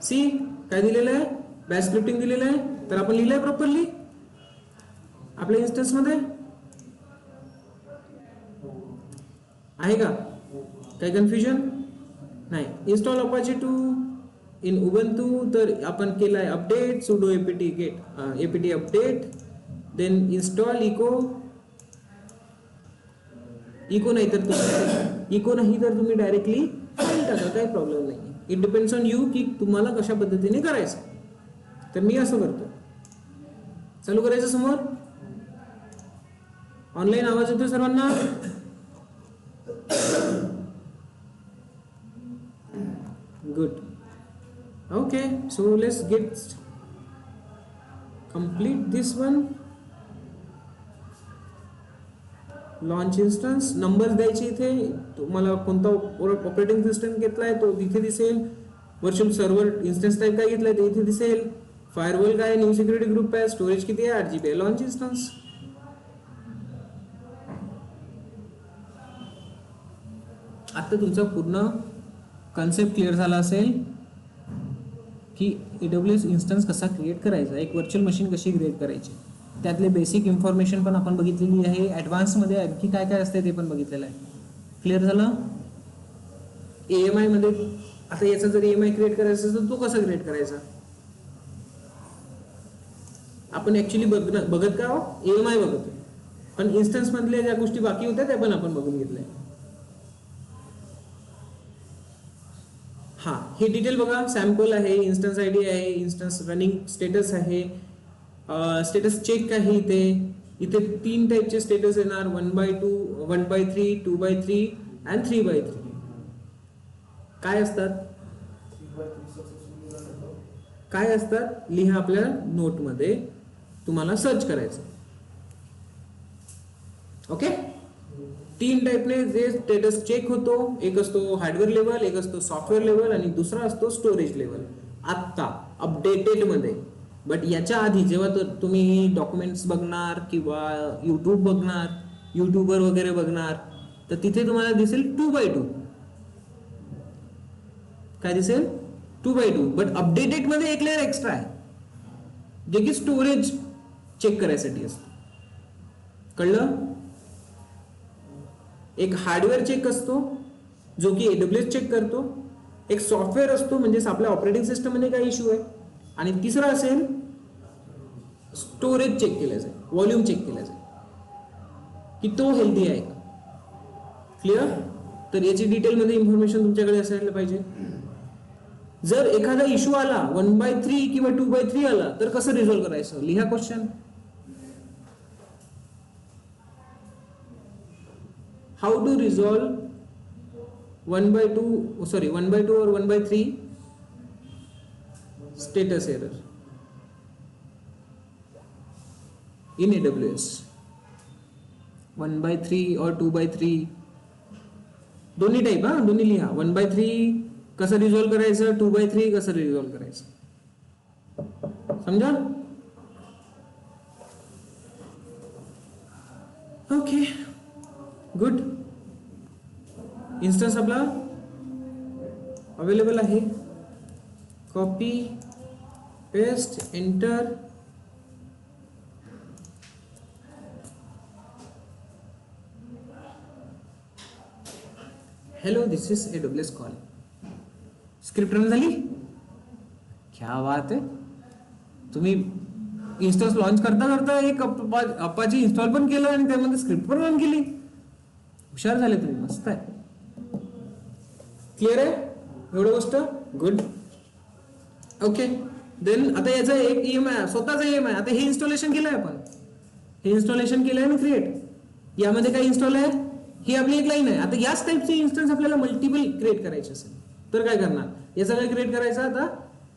सी काय दिलेलं आहे? बॅश स्क्रिप्टिंग दिलेलं आहे. तर आपण लिहिलंय प्रॉपरली आपल्या इन्स्टन्स मध्ये. आहे का? काही कन्फ्युजन नाही. इन्स्टॉल अपाचे 2 इन उबंतू, तर आपण केलाय update sudo apt get apt update, then install echo नाही तर तुम्ही डायरेक्टली फाईल टाका, काही प्रॉब्लेम नाही. इट डिपेंड्स ऑन यू की तुम्हाला कशा पद्धतीने करायचं. तर मी असं करतो, चालू करायचं समोर. ऑनलाईन आवाज येतो सर्वांना? Good. Okay, so let's get complete this one. Launch instance numbers द्यायचे इथे. तुम्हाला कोणता ऑपरेटिंग सिस्टम घेतलाय तो इथे दिसेल. व्हर्च्युअल सर्व्हर इन्स्टन्स टाईप काय घेतलाय ते इथे दिसेल. फायरवॉल काय, न्यू सिक्युरिटी ग्रुप आहे, स्टोरेज किती आहे, 8 GB आहे. Launch instance. आता तुमचा पूर्ण कन्सेप्ट क्लिअर झाला असेल की AWS इन्स्टन्स कसा क्रिएट करायचा, एक व्हर्च्युअल मशीन कशी क्रिएट करायची, त्यातले बेसिक इन्फॉर्मेशन पण आपण बघितलेली आहे. ॲडव्हान्समध्ये आणखी काय काय असते ते पण बघितलेलं आहे. क्लिअर झालं? AMI मध्ये आता याचा जर AMI क्रिएट करायचा असेल तर तो कसा क्रिएट करायचा, आपण ऍक्च्युली बघत का AMI बघतोय, पण इन्स्टन्स मधल्या ज्या गोष्टी बाकी होत्या त्या पण आपण बघून घेतल्या. हा, हे डिटेल बघा. सॅम्पल आहे, इन्स्टन्स ID आहे, इन्स्टन्स रनिंग स्टेटस आहे, स्टेटस चेक आहे. इथे 3 टाईपचे स्टेटस येणार, 1/2, 1/3, 2/3 आणि 3/3. काय असतात लिहा आपल्या नोट मध्ये, तुम्हाला सर्च करायचं. ओके, 3 टाईपने जे स्टेटस चेक होतो, एक असतो हार्डवेअर लेवल, एक असतो सॉफ्टवेअर लेवल आणि दुसरा असतो स्टोरेज लेवल. आत्ता अपडेटेड मध्ये. बट याच्या आधी जेव्हा तुम्ही डॉक्युमेंट्स बघणार किंवा युट्यूब बघणार, युट्यूबवर वगैरे बघणार, तर तिथे तुम्हाला दिसेल 2/2. काय दिसेल? 2/2. बट अपडेटेड मध्ये एक लेअर एक्स्ट्रा आहे, जे की स्टोरेज चेक करायसाठी असतो. कळलं? एक हार्डवेअर चेक असतो जो की AWS चेक करतो, एक सॉफ्टवेअर असतो म्हणजेच आपल्या ऑपरेटिंग सिस्टम मध्ये काय इश्यू आहे, आणि तिसरा असेल स्टोरेज चेक केलं जाईल, व्हॉल्यूम चेक केलं जाईल की तो हेल्दी आहे का. क्लिअर? तर याची डिटेलमध्ये इन्फॉर्मेशन तुमच्याकडे असायला पाहिजे. जर एखादा इश्यू आला 1/3 किंवा 2/3 आला तर कसं रिझॉल्व्ह करायचं, लिहा question. How to resolve 1/2 or 1/3 status error in AWS? 1/3 or 2/3 दोन्ही टाईप, दोन्ही लिहा. 1/3 कसं रिझॉल्व्ह करायचं, 2/3 कसं रिझॉल्व्ह करायचं, समजा? Okay, good. इन्स्टन्स आपला अवेलेबल आहे. Copy, paste, enter. Hello, this is AWS call. Script run झाली? क्या बात आहे. तुम्ही इन्स्टन्स लॉन्च करता एक अपाची इन्स्टॉल पण केलं आणि त्यामध्ये स्क्रिप्ट पण रन केली. हुशार झाले तुम्ही, मस्त आहे. क्लिअर आहे एवढं गोष्ट? गुड. ओके, देन आता याचा एक EMI स्वतःचा EMI. आता हे इन्स्टॉलेशन केलंय आपण, हे इन्स्टॉलेशन केलंय ना क्रिएट. यामध्ये काय इन्स्टॉल आहे, ही आपली एक लाईन आहे. आता याच टाईपचे इन्स्टन्स आपल्याला मल्टिपल क्रिएट करायचे असेल तर काय करणार, याचा काय क्रिएट करायचा, आता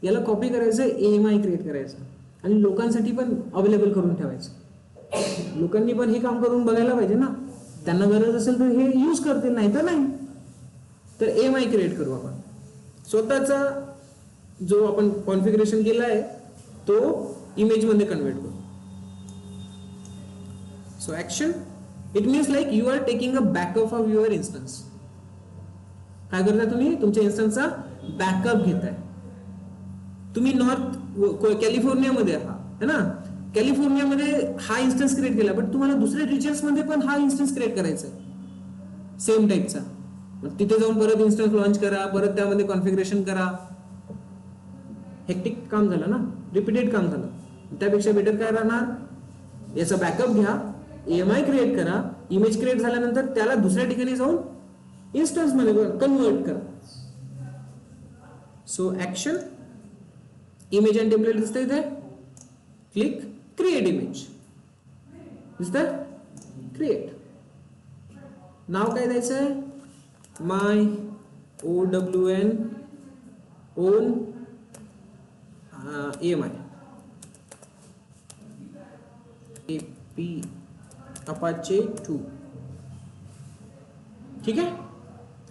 याला कॉपी करायचं, AMI क्रिएट करायचं आणि लोकांसाठी पण अवेलेबल करून ठेवायचं. लोकांनी पण हे काम करून बघायला पाहिजे ना, त्यांना गरज असेल तर हे यूज करतील, नाही तर नाही. तर AMI क्रिएट करू आपण. स्वतःचा जो आपण कॉन्फिगरेशन केला आहे तो इमेज मध्ये कन्वर्ट करू. So action, it means like you are taking a backup of your instance. काय करताय तुम्ही, तुमच्या इन्स्टन्सचा बॅकअप घेताय. तुम्ही नॉर्थ कॅलिफोर्नियामध्ये आहात है ना, कॅलिफोर्नियामध्ये हा इन्स्टन्स क्रिएट केला, बट तुम्हाला दुसऱ्या रिजन्स मध्ये पण हा इन्स्टन्स क्रिएट करायचा आहे. सेम टाईपचा. मग तिथे जाऊन परत इन्स्टन्स लॉन्च करा, परत त्यामध्ये कॉन्फिगरेशन करा, हेक्टिक काम झालं ना, रिपीटेड काम झालं. त्यापेक्षा बेटर काय राहणार, याचा बॅकअप घ्या, EMI क्रिएट करा, इमेज क्रिएट झाल्यानंतर त्याला दुसऱ्या ठिकाणी जाऊन इन्स्टन्स मध्ये कन्वर्ट करा. So action, image and template दिसतंय इथे, क्लिक क्रिएट इमेज, दिसतंय क्रिएट. नाव काय द्यायचंय, माय OWN on EMI AP Apache 2. ठीक आहे,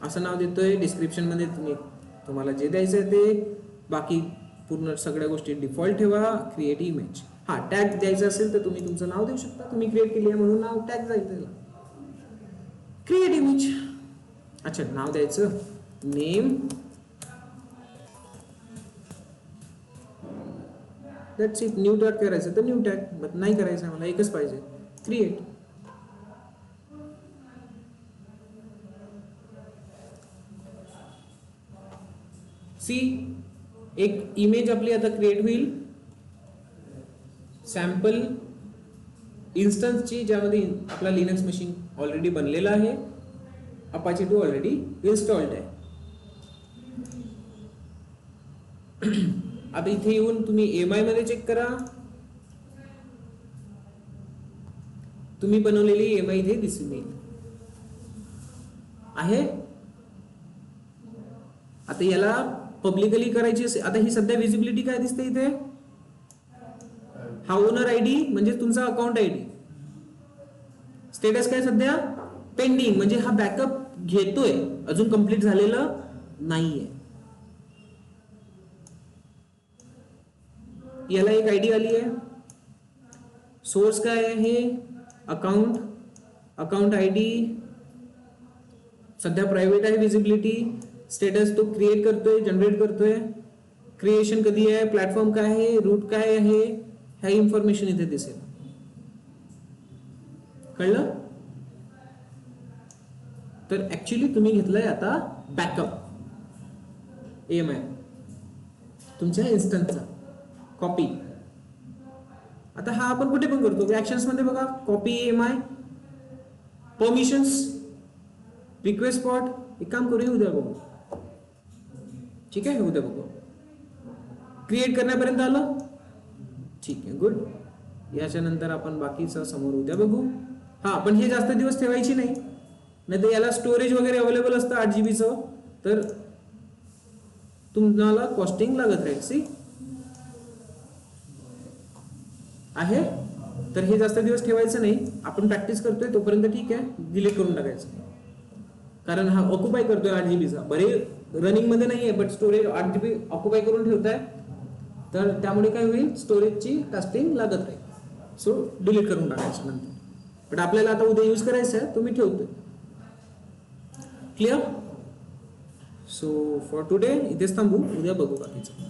असं नाव देतोय. डिस्क्रिप्शन मध्ये तुम्हाला जे द्यायचं ते, बाकी पूर्ण सगळ्या गोष्टी डिफॉल्ट ठेवा. क्रिएट इमेज, हा टॅग द्यायचा असेल तर तुम्ही तुमचं नाव देऊ शकता, तुम्ही क्रिएट केली आहे म्हणून नाव टॅग जाईल त्याला. क्रिएट इमेज, अच्छा नाव द्यायचं name, that's it. New tag करायचं तर न्यू टॅग, बट नाही करायचं मला एकच पाहिजे, क्रिएट. सी, एक इमेज आपली आता क्रिएट होईल सॅम्पल इन्स्टन्सची, ज्यामध्ये आपला लिनक्स मशीन ऑलरेडी बनलेला आहे, अपाचे 2 ऑलरेडी इन्स्टॉल्ड आहे. आता इथे येऊन तुम्ही EMI मध्ये चेक करा, तुम्ही बनवलेली EMI इथे दिसून येईल आहे. आता याला पब्लिकली करायची असेल, आता ही सध्या विजिबिलिटी काय दिसते इथे, हा ओनर ID म्हणजे तुमचा अकाउंट ID, स्टेटस काय सध्या पेंडिंग, म्हणजे हा बॅकअप घेतोय, अजून कंप्लीट झालेलं नाहीये. याला एक ID आली आहे. सोर्स काय आहे, अकाउंट, अकाउंट ID सध्या प्रायव्हेट आहे विजिबिलिटी. स्टेटस तो क्रिएट करतोय, जनरेट करतोय. क्रिएशन कधी आहे, प्लॅटफॉर्म काय आहे, रूट काय आहे, ह्या इन्फॉर्मेशन इथे दिसेल. कळलं? तर ऍक्च्युली तुम्ही घेतलंय आता बॅकअप EMI तुमच्या इन्स्टन्सचा, कॉपी. आता हा आपण कुठे पण करतो, ऍक्शन्स मध्ये बघा, copy EMI, permissions, request spot. एक काम करूया, उद्या बघू. ठीक आहे, उद्या बघू. क्रिएट करण्यापर्यंत आलं, ठीक आहे, गुड. याच्या नंतर आपण बाकीचं समोर उद्या बघू. हा, पण हे जास्त दिवस ठेवायची नाही, नाही तर याला स्टोरेज वगैरे अवेलेबल असतं 8 GB, तर तुम्हाला कॉस्टिंग लागत राहील. सी आहे, तर हे जास्त दिवस ठेवायचं नाही. आपण प्रॅक्टिस करतोय तोपर्यंत ठीक आहे, डिलीट करून टाकायचं, कारण हा ऑक्युपाय करतोय 8 GB. बरे रनिंग मध्ये नाहीये, बट स्टोरेज 8 GB ऑक्युपाय करून ठेवताय, तर त्यामुळे काय होईल, स्टोरेजची कास्टिंग लागत राहील. सो डिलीट करून टाकायचं नंतर. बट आपल्याला आता उद्या यूज करायचं आहे, तुम्ही ठेवतोय. क्लिअर? सो फॉर टुडे इथेच थांबू, उद्या बघू बाकीचं.